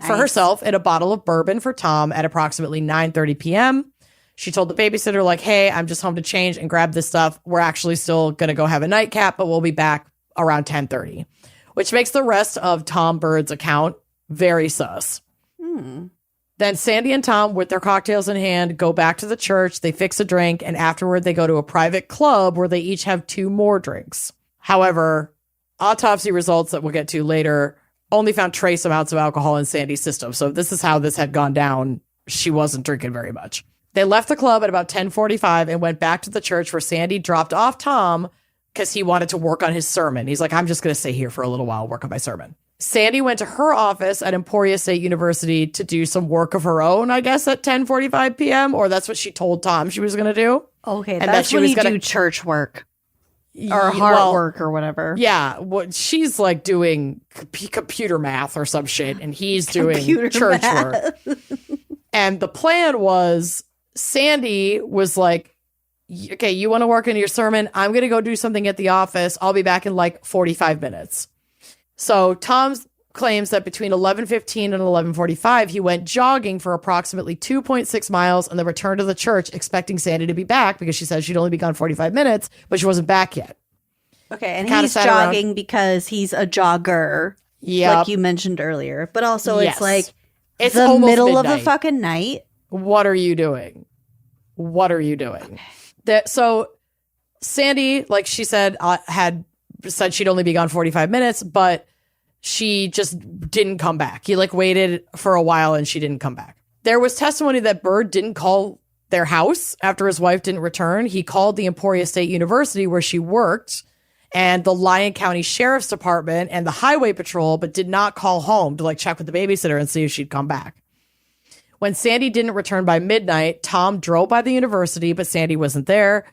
for herself, and a bottle of bourbon for Tom at approximately 9:30 p.m. She told the babysitter, like, hey, I'm just home to change and grab this stuff. We're actually still going to go have a nightcap, but we'll be back around 10:30. Which makes the rest of Tom Bird's account very sus. Then Sandy and Tom, with their cocktails in hand, go back to the church. They fix a drink, and afterward, they go to a private club where they each have 2 more drinks. However, autopsy results that we'll get to later only found trace amounts of alcohol in Sandy's system. So this is how this had gone down. She wasn't drinking very much. They left the club at about 10:45 and went back to the church where Sandy dropped off Tom because he wanted to work on his sermon. He's like, I'm just going to stay here for a little while, work on my sermon. Sandy went to her office at Emporia State University to do some work of her own, I guess, at 10:45 p.m., or that's what she told Tom she was going to do. Okay, and that's when you do church work. Or hard work or whatever. Yeah, she's like doing computer math or some shit, and he's doing church work. And the plan was, Sandy was like, okay, you want to work on your sermon? I'm going to go do something at the office. I'll be back in like 45 minutes. So Tom claims that between 11:15 and 11:45, he went jogging for approximately 2.6 miles and then returned to the church expecting Sandy to be back because she said she'd only be gone 45 minutes, but she wasn't back yet. Okay, and he's jogging because he's a jogger, like you mentioned earlier. But also it's like it's the middle midnight of the fucking night. What are you doing? What are you doing? So Sandy, like she said, had said she'd only be gone 45 minutes, but she just didn't come back. He like waited for a while and she didn't come back. There was testimony that Bird didn't call their house after his wife didn't return. He called the Emporia State University where she worked and the Lyon County Sheriff's Department and the Highway Patrol, but did not call home to like check with the babysitter and see if she'd come back. When Sandy didn't return by midnight, Tom drove by the university, but Sandy wasn't there.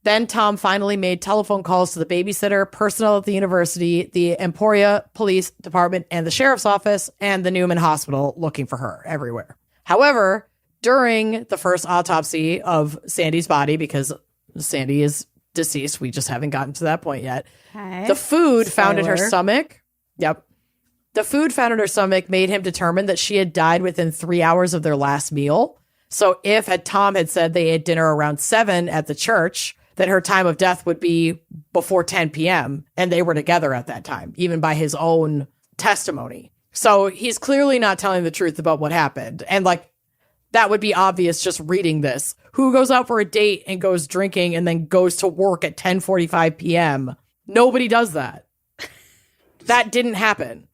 Then Tom finally made telephone calls to the babysitter, personnel at the university, the Emporia Police Department, and the sheriff's office, and the Newman Hospital looking for her everywhere. However, during the first autopsy of Sandy's body, because Sandy is deceased, we just haven't gotten to that point yet, the food found in her stomach, the food found in her stomach made him determine that she had died within 3 hours of their last meal. So if Tom had said they ate dinner around 7 at the church, then her time of death would be before 10 p.m. And they were together at that time, even by his own testimony. So he's clearly not telling the truth about what happened. And like, that would be obvious just reading this. Who goes out for a date and goes drinking and then goes to work at 10:45 p.m.? Nobody does that. That didn't happen.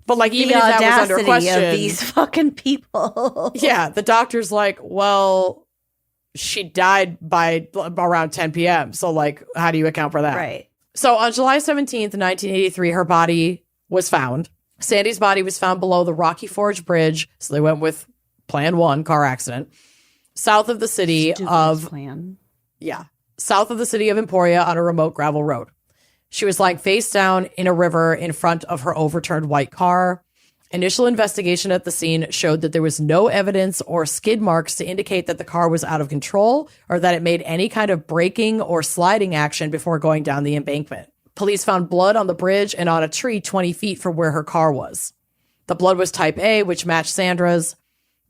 But like, even if that was under question, of these fucking people. Yeah, the doctor's like, well, she died by around 10 p.m. So like, how do you account for that? Right. So on July 17th, 1983, her body was found. Sandy's body was found below the Rocky Forge Bridge. So they went with Plan 1, car accident. South of the city of Emporia on a remote gravel road. She was lying face down in a river in front of her overturned white car. Initial investigation at the scene showed that there was no evidence or skid marks to indicate that the car was out of control or that it made any kind of braking or sliding action before going down the embankment. Police found blood on the bridge and on a tree 20 feet from where her car was. The blood was type A, which matched Sandra's.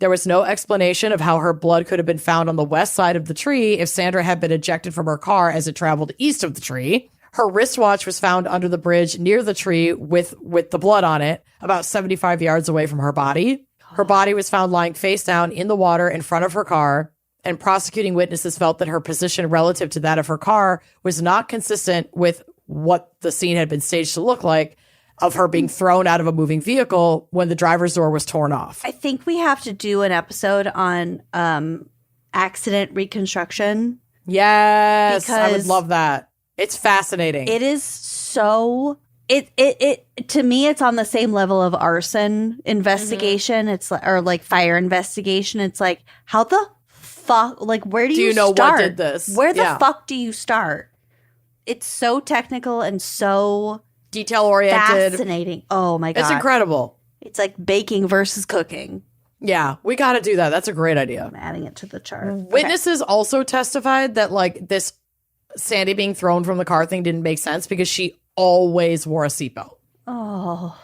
There was no explanation of how her blood could have been found on the west side of the tree if Sandra had been ejected from her car as it traveled east of the tree. Her wristwatch was found under the bridge near the tree with the blood on it, about 75 yards away from her body. Her body was found lying face down in the water in front of her car, and prosecuting witnesses felt that her position relative to that of her car was not consistent with what the scene had been staged to look like, of her being thrown out of a moving vehicle when the driver's door was torn off. I think we have to do an episode on accident reconstruction. Yes, I would love that. It's fascinating. It is so... It to me, it's on the same level of arson investigation. It's or like fire investigation. It's like, how the fuck? Like, where do you know start? what did this? Where the fuck do you start? It's so technical and so detail oriented, fascinating. Oh my god, it's incredible. It's like baking versus cooking. Yeah, we got to do that. That's a great idea. I'm adding it to the chart. Witnesses also testified that like this Sandy being thrown from the car thing didn't make sense because she always wore a seatbelt. Oh.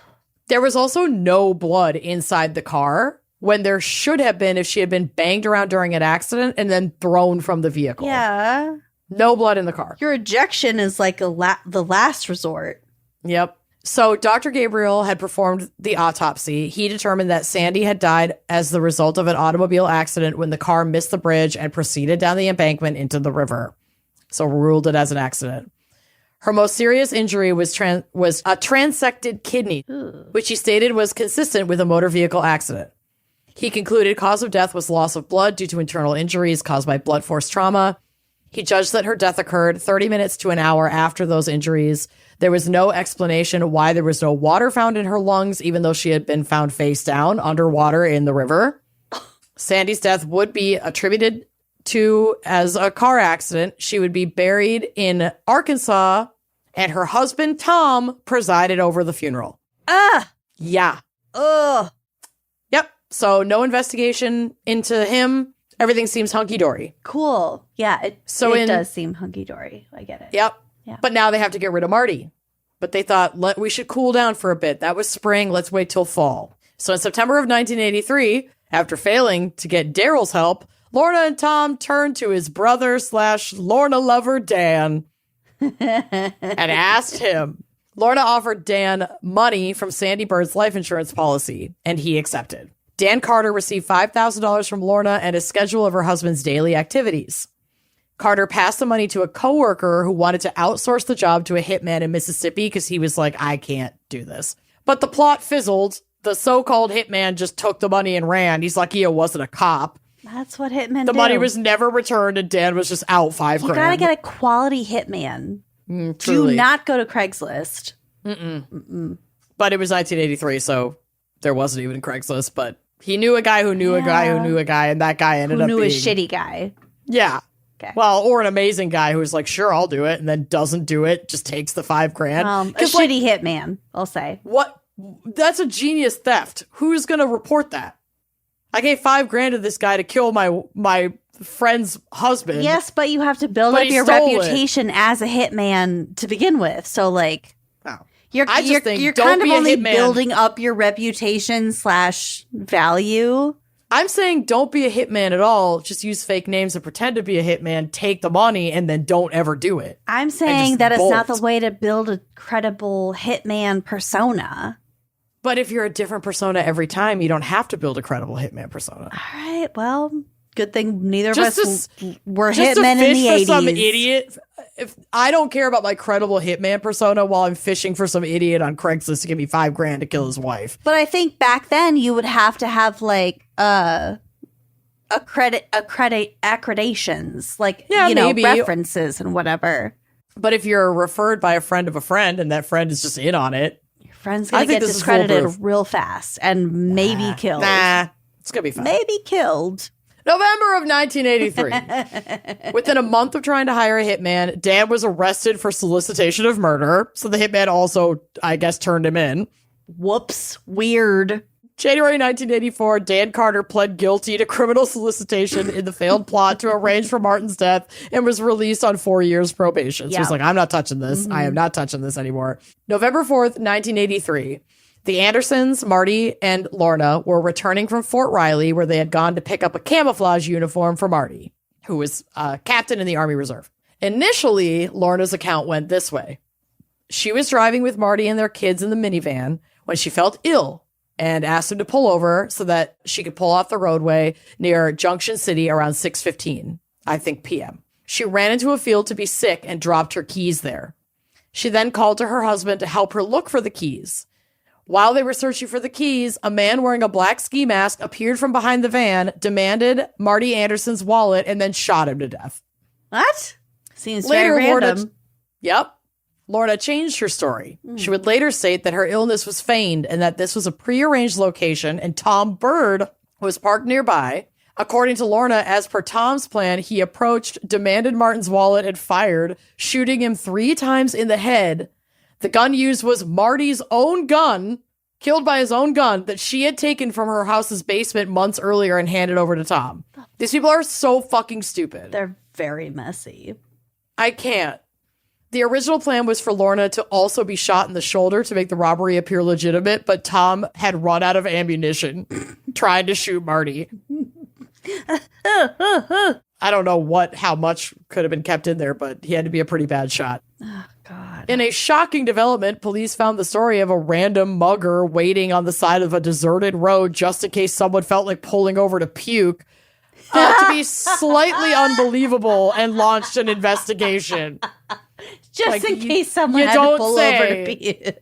There was also no blood inside the car when there should have been if she had been banged around during an accident and then thrown from the vehicle. Yeah. No blood in the car. Your ejection is like the last resort. Yep. So Dr. Gabriel had performed the autopsy. He determined that Sandy had died as the result of an automobile accident when the car missed the bridge and proceeded down the embankment into the river. So ruled it as an accident. Her most serious injury was a transected kidney, which he stated was consistent with a motor vehicle accident. He concluded cause of death was loss of blood due to internal injuries caused by blunt force trauma. He judged that her death occurred 30 minutes to an hour after those injuries. There was no explanation why there was no water found in her lungs, even though she had been found face down underwater in the river. Sandy's death would be attributed to as a car accident. She would be buried in Arkansas, and her husband, Tom, presided over the funeral. Yeah. Yep. So no investigation into him. Everything seems hunky-dory. Cool. Yeah, it does seem hunky-dory. I get it. Yep. Yeah. But now they have to get rid of Marty. But they thought, we should cool down for a bit. That was spring. Let's wait till fall. So in September of 1983, after failing to get Daryl's help, Lorna and Tom turned to his brother / Lorna lover, Dan, and asked him. Lorna offered Dan money from Sandy Bird's life insurance policy, and he accepted. Dan Carter received $5,000 from Lorna and a schedule of her husband's daily activities. Carter passed the money to a coworker who wanted to outsource the job to a hitman in Mississippi because he was like, I can't do this. But the plot fizzled. The so-called hitman just took the money and ran. He's like, he wasn't a cop. That's what hitmen do. The money was never returned, and Dan was just out $5,000. You gotta get a quality hitman. Truly. Do not go to Craigslist. But it was 1983, so there wasn't even Craigslist. But he knew a guy who knew a guy who knew a guy, and that guy ended up being... Who knew a shitty guy. Yeah. Okay. Well, or an amazing guy who's like, sure, I'll do it, and then doesn't do it, just takes the $5,000. A shitty hitman, I'll say. What? That's a genius theft. Who's going to report that? I gave $5,000 to this guy to kill my friend's husband. Yes, but you have to build up your reputation as a hitman to begin with. So, like, you're kind of only building up your reputation / value. I'm saying don't be a hitman at all. Just use fake names and pretend to be a hitman, take the money, and then don't ever do it. I'm saying that it's not the way to build a credible hitman persona. But if you're a different persona every time, you don't have to build a credible hitman persona. All right, well, good thing neither of us were hitmen in the 80s. For some idiot. If I don't care about my credible hitman persona while I'm fishing for some idiot on Craigslist to give me $5,000 to kill his wife. But I think back then you would have to have like accreditations, like maybe references and whatever. But if you're referred by a friend of a friend and that friend is just in on it, your friend's gonna get discredited real fast and maybe killed. It's gonna be fine. Maybe killed. November of 1983. Within a month of trying to hire a hitman, Dan was arrested for solicitation of murder. So the hitman also, I guess, turned him in. Whoops. Weird. January 1984, Dan Carter pled guilty to criminal solicitation in the failed plot to arrange for Martin's death and was released on 4 years probation. So he's like, I'm not touching this. I am not touching this anymore. November 4th, 1983. The Andersons, Marty, and Lorna were returning from Fort Riley, where they had gone to pick up a camouflage uniform for Marty, who was captain in the Army Reserve. Initially, Lorna's account went this way. She was driving with Marty and their kids in the minivan when she felt ill and asked him to pull over so that she could pull off the roadway near Junction City around 6:15, I think, p.m. She ran into a field to be sick and dropped her keys there. She then called to her husband to help her look for the keys. While they were searching for the keys, a man wearing a black ski mask appeared from behind the van, demanded Marty Anderson's wallet, and then shot him to death. What? Seems later, very random. Lorna changed her story. She would later state that her illness was feigned and that this was a prearranged location and Tom Bird was parked nearby. According to Lorna, as per Tom's plan, he approached, demanded Martin's wallet, and fired, shooting him 3 times in the head. The gun used was Marty's own gun, killed by his own gun, that she had taken from her house's basement months earlier and handed over to Tom. These people are so fucking stupid. They're very messy. I can't. The original plan was for Lorna to also be shot in the shoulder to make the robbery appear legitimate, but Tom had run out of ammunition trying to shoot Marty. I don't know how much could have been kept in there, but he had to be a pretty bad shot. Oh, God. In a shocking development, police found the story of a random mugger waiting on the side of a deserted road just in case someone felt like pulling over to puke to be slightly unbelievable and launched an investigation. Just in case someone had to pull over to puke.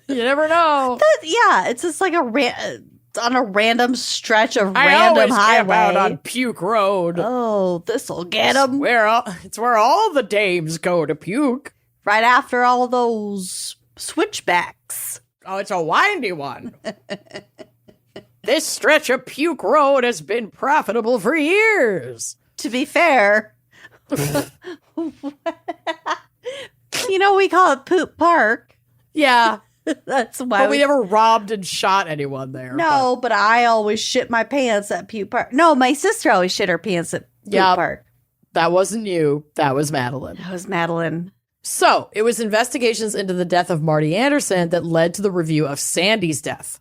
You never know. It's just like on a random stretch of I random always highway. camp out on Puke Road. Oh, this'll get them. It's where all the dames go to puke. Right after all those switchbacks. Oh, it's a windy one. This stretch of Puke Road has been profitable for years. To be fair, we call it Poop Park. Yeah. That's why. But we never robbed and shot anyone there. No, but I always shit my pants at Puke Park. No, my sister always shit her pants at Puke Park. That wasn't you. That was Madeline. That was Madeline. So, it was investigations into the death of Marty Anderson that led to the review of Sandy's death.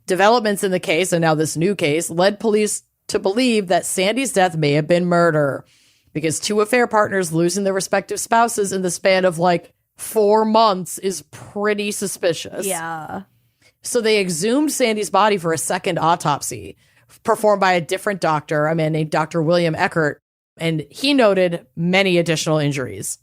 Developments in the case, and now this new case, led police to believe that Sandy's death may have been murder, because 2 affair partners losing their respective spouses in the span of 4 months is pretty suspicious. Yeah. So they exhumed Sandy's body for a second autopsy, performed by a different doctor, a man named Dr. William Eckert, and he noted many additional injuries.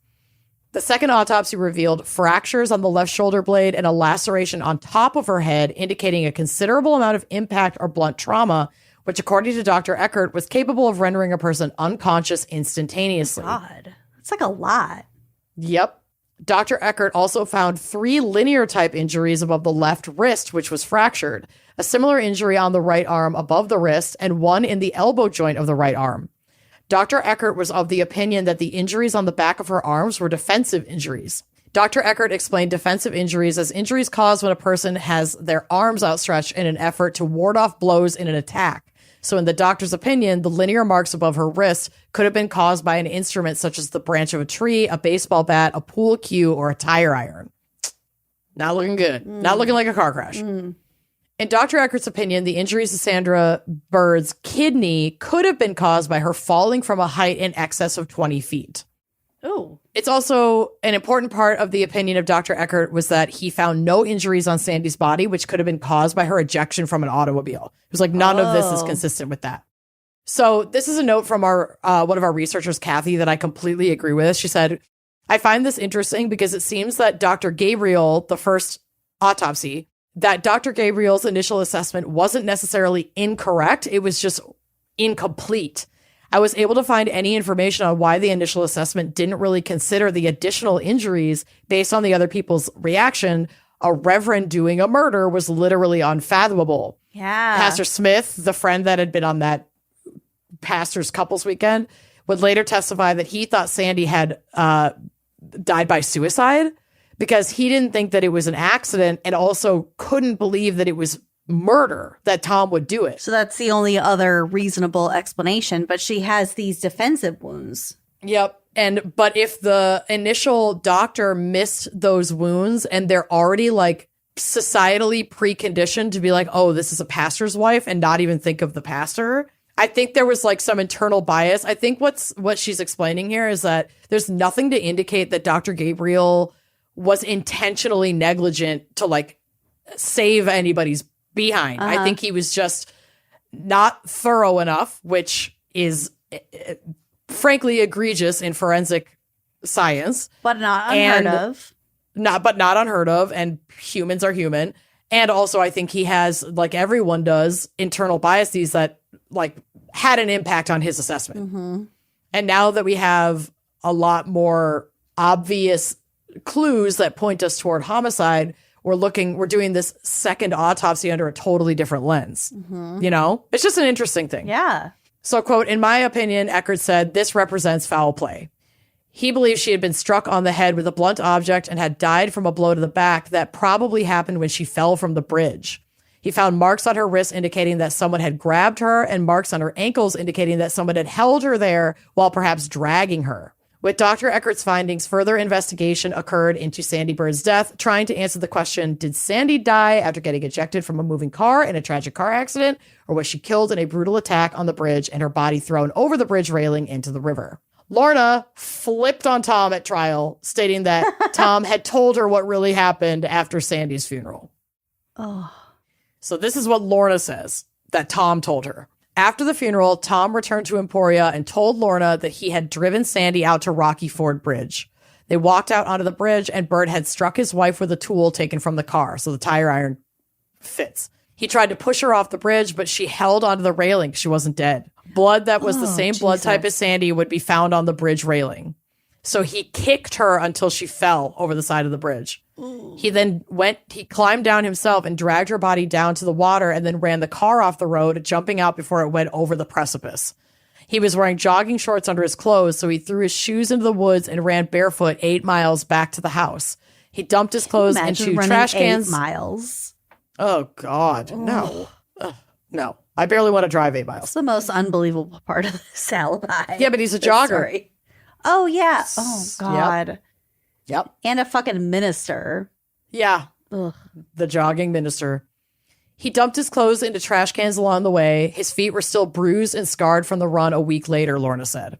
The second autopsy revealed fractures on the left shoulder blade and a laceration on top of her head, indicating a considerable amount of impact or blunt trauma, which, according to Dr. Eckert, was capable of rendering a person unconscious instantaneously. God, that's like a lot. Yep. Dr. Eckert also found 3 linear type injuries above the left wrist, which was fractured, a similar injury on the right arm above the wrist, and one in the elbow joint of the right arm. Dr. Eckert was of the opinion that the injuries on the back of her arms were defensive injuries. Dr. Eckert explained defensive injuries as injuries caused when a person has their arms outstretched in an effort to ward off blows in an attack, So in the doctor's opinion, the linear marks above her wrist could have been caused by an instrument such as the branch of a tree, a baseball bat, a pool cue, or a tire iron. Not looking good. Not looking like a car crash. In Dr. Eckert's opinion, the injuries to Sandra Bird's kidney could have been caused by her falling from a height in excess of 20 feet. Oh. It's also an important part of the opinion of Dr. Eckert was that he found no injuries on Sandy's body, which could have been caused by her ejection from an automobile. It was like, none of this is consistent with that. So this is a note from our one of our researchers, Kathy, that I completely agree with. She said, I find this interesting because it seems that Dr. Gabriel, the first autopsy, that Dr. Gabriel's initial assessment wasn't necessarily incorrect. It was just incomplete. I was able to find any information on why the initial assessment didn't really consider the additional injuries based on the other people's reaction. A reverend doing a murder was literally unfathomable. Yeah. Pastor Smith, the friend that had been on that pastor's couples weekend, would later testify that he thought Sandy had died by suicide because he didn't think that it was an accident and also couldn't believe that it was murder, that Tom would do it. So that's the only other reasonable explanation, but she has these defensive wounds. Yep. But if the initial doctor missed those wounds and they're already like societally preconditioned to be like, oh, this is a pastor's wife and not even think of the pastor, I think there was like some internal bias. I think what she's explaining here is that there's nothing to indicate that Dr. Gabriel was intentionally negligent to like save anybody's behind. I think he was just not thorough enough, which is frankly egregious in forensic science, but not unheard of. Not unheard of, and humans are human. And also I think he has, like everyone does, internal biases that like had an impact on his assessment. And now that we have a lot more obvious clues that point us toward homicide, we're doing this second autopsy under a totally different lens. You know, it's just an interesting thing. Yeah. So, quote, in my opinion, Eckert said, this represents foul play. He believes she had been struck on the head with a blunt object and had died from a blow to the back that probably happened when she fell from the bridge. He found marks on her wrists indicating that someone had grabbed her and marks on her ankles indicating that someone had held her there while perhaps dragging her. With Dr. Eckert's findings, further investigation occurred into Sandy Bird's death, trying to answer the question, did Sandy die after getting ejected from a moving car in a tragic car accident, or was she killed in a brutal attack on the bridge and her body thrown over the bridge railing into the river? Lorna flipped on Tom at trial, stating that Tom had told her what really happened after Sandy's funeral. Oh. So this is what Lorna says, that Tom told her. After the funeral, Tom returned to Emporia and told Lorna that he had driven Sandy out to Rocky Ford Bridge. They walked out onto the bridge and Bird had struck his wife with a tool taken from the car, so the tire iron fits. He tried to push her off the bridge, but she held onto the railing. She wasn't dead. Blood that was the same blood type as Sandy would be found on the bridge railing. So he kicked her until she fell over the side of the bridge. He then he climbed down himself and dragged her body down to the water and then ran the car off the road, jumping out before it went over the precipice. He was wearing jogging shorts under his clothes, so he threw his shoes into the woods and ran barefoot 8 miles back to the house. He dumped his clothes into trash cans. 8 miles. Oh, God. No. No. I barely want to drive 8 miles. That's the most unbelievable part of this alibi. Yeah, but he's a jogger. Story. Oh, yeah. Oh, God. Yep. And a fucking minister. Yeah. Ugh. The jogging minister. He dumped his clothes into trash cans along the way. His feet were still bruised and scarred from the run a week later, Lorna said.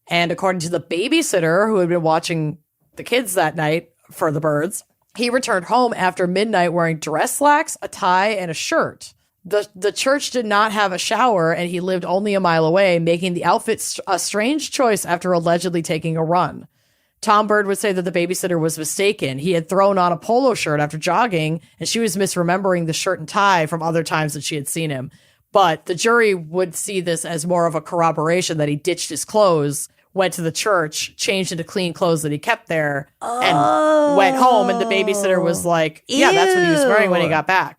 And according to the babysitter who had been watching the kids that night for the Birds, he returned home after midnight wearing dress slacks, a tie, and a shirt. The church did not have a shower, and he lived only a mile away, making the outfit a strange choice after allegedly taking a run. Tom Bird would say that the babysitter was mistaken. He had thrown on a polo shirt after jogging, and she was misremembering the shirt and tie from other times that she had seen him. But the jury would see this as more of a corroboration that he ditched his clothes, went to the church, changed into clean clothes that he kept there, and went home. And the babysitter was like, yeah, that's what he was wearing when he got back.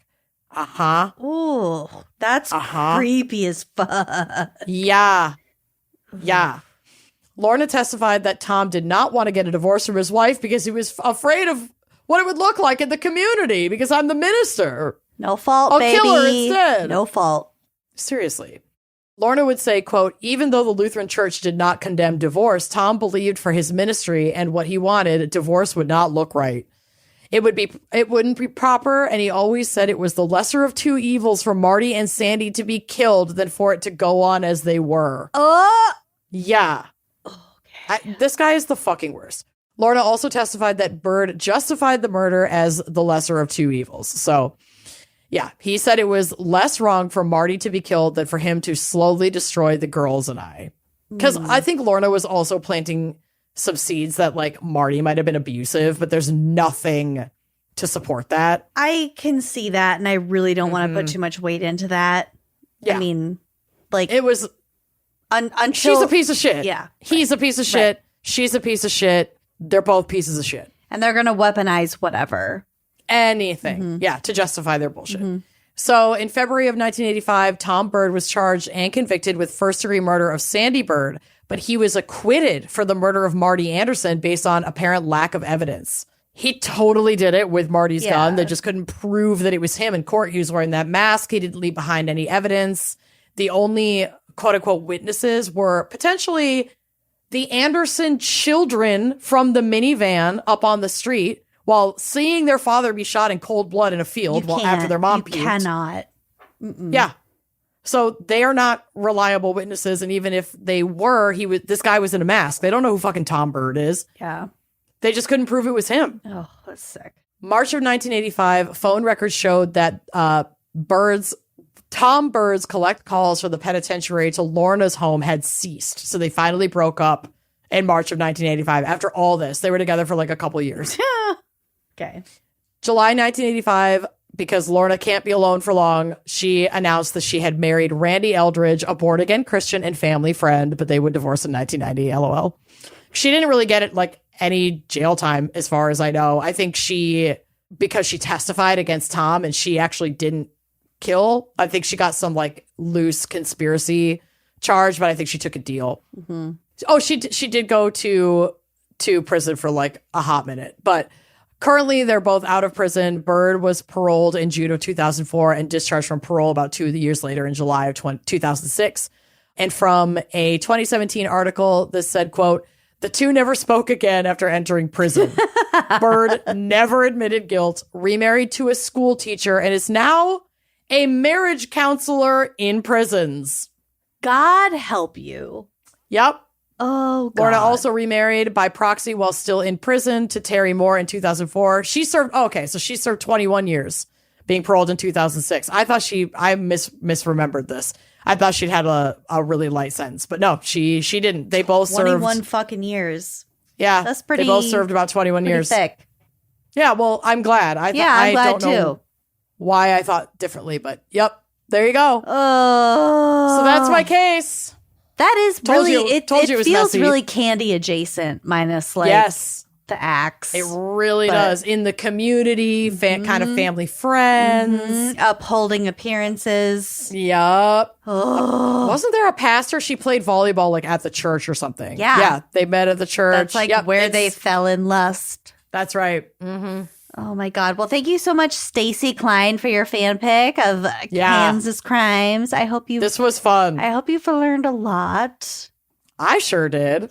Uh-huh. Ooh, that's creepy as fuck. Yeah. Yeah. Lorna testified that Tom did not want to get a divorce from his wife because he was afraid of what it would look like in the community because I'm the minister. No fault, I'll baby. kill her instead. No fault. Seriously. Lorna would say, quote, even though the Lutheran Church did not condemn divorce, Tom believed for his ministry and what he wanted, divorce would not look right. It wouldn't be proper, and he always said it was the lesser of two evils for Marty and Sandy to be killed than for it to go on as they were. Yeah. Okay. This guy is the fucking worst. Lorna also testified that Bird justified the murder as the lesser of two evils. So, yeah, he said it was less wrong for Marty to be killed than for him to slowly destroy the girls and I. Because I think Lorna was also planting some seeds that, like, Marty might have been abusive, but there's nothing to support that. I can see that, and I really don't want to put too much weight into that. Yeah. I mean, like... It was... until... She's a piece of shit. Yeah. He's a piece of shit. Right. She's a piece of shit. They're both pieces of shit. And they're going to weaponize whatever. Anything. Yeah, to justify their bullshit. So in February of 1985, Tom Bird was charged and convicted with first-degree murder of Sandy Bird, but he was acquitted for the murder of Marty Anderson based on apparent lack of evidence. He totally did it with Marty's gun. They just couldn't prove that it was him in court. He was wearing that mask. He didn't leave behind any evidence. The only quote-unquote witnesses were potentially the Anderson children from the minivan up on the street while seeing their father be shot in cold blood in a field after their mom puked. You cannot. Yeah. So they are not reliable witnesses, and even if they were, this guy was in a mask. They don't know who fucking Tom Bird is. Yeah. They just couldn't prove it was him. Oh, that's sick. March of 1985, phone records showed that Tom Bird's collect calls for the penitentiary to Lorna's home had ceased. So they finally broke up in March of 1985. After all this, they were together for like a couple years. Okay. July 1985, because Lorna can't be alone for long, she announced that she had married Randy Eldridge, a born-again Christian and family friend, but they would divorce in 1990, LOL. She didn't really get any jail time, as far as I know. I think because she testified against Tom and she actually didn't kill, I think she got some loose conspiracy charge, but I think she took a deal. Oh, she did go to prison for a hot minute, but currently, they're both out of prison. Bird was paroled in June of 2004 and discharged from parole about 2 years later in July of 2006. And from a 2017 article, this said, quote, the two never spoke again after entering prison. Bird never admitted guilt, remarried to a school teacher, and is now a marriage counselor in prisons. God help you. Yep. Oh, God. Lorna also remarried by proxy while still in prison to Terry Moore in 2004. She served 21 years being paroled in 2006. I thought I misremembered this. I thought she'd had a really light sentence, but no, she didn't. They both served 21 fucking years. Yeah. That's pretty. They both served about 21 years. Thick. Yeah, well, I'm glad. I'm glad don't know too. Why I thought differently, but yep, there you go. Oh. So that's my case. That is really, it feels messy. really Candy adjacent, minus yes. the axe. It really does. In the community, kind of family friends. Upholding appearances. Yup. Oh. Wasn't there a pastor? She played volleyball at the church or something. Yeah. Yeah, they met at the church. That's where they fell in lust. That's right. Mm-hmm. Oh my God. Well, thank you so much, Stacy Klein, for your fan pick of Kansas crimes. This was fun. I hope you've learned a lot. I sure did.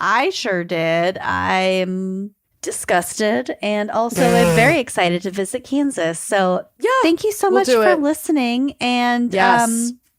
I'm disgusted and also am very excited to visit Kansas. So thank you so much for listening. And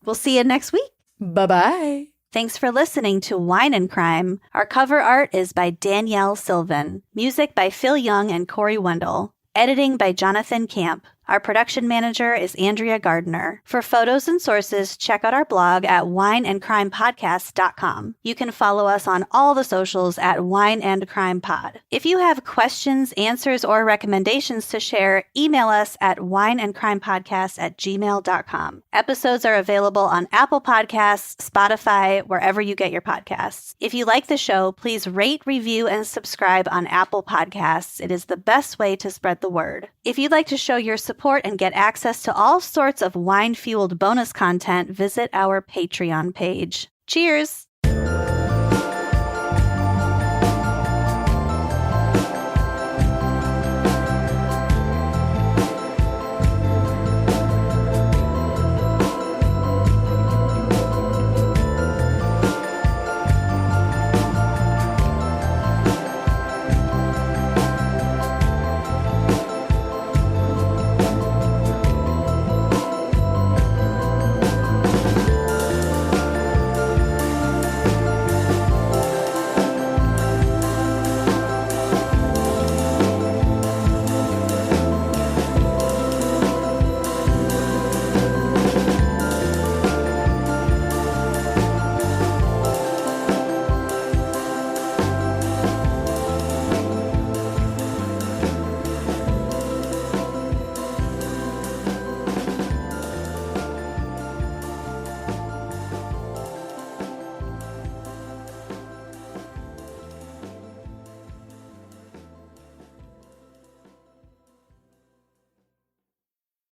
we'll see you next week. Bye-bye. Thanks for listening to Wine and Crime. Our cover art is by Danielle Sylvan. Music by Phil Young and Corey Wendell. Editing by Jonathan Camp. Our production manager is Andrea Gardner. For photos and sources, check out our blog at wineandcrimepodcast.com. You can follow us on all the socials at Wine and Crime Pod. If you have questions, answers, or recommendations to share, email us at wineandcrimepodcast@gmail.com. Episodes are available on Apple Podcasts, Spotify, wherever you get your podcasts. If you like the show, please rate, review, and subscribe on Apple Podcasts. It is the best way to spread the word. If you'd like to show your support and get access to all sorts of wine-fueled bonus content, visit our Patreon page. Cheers!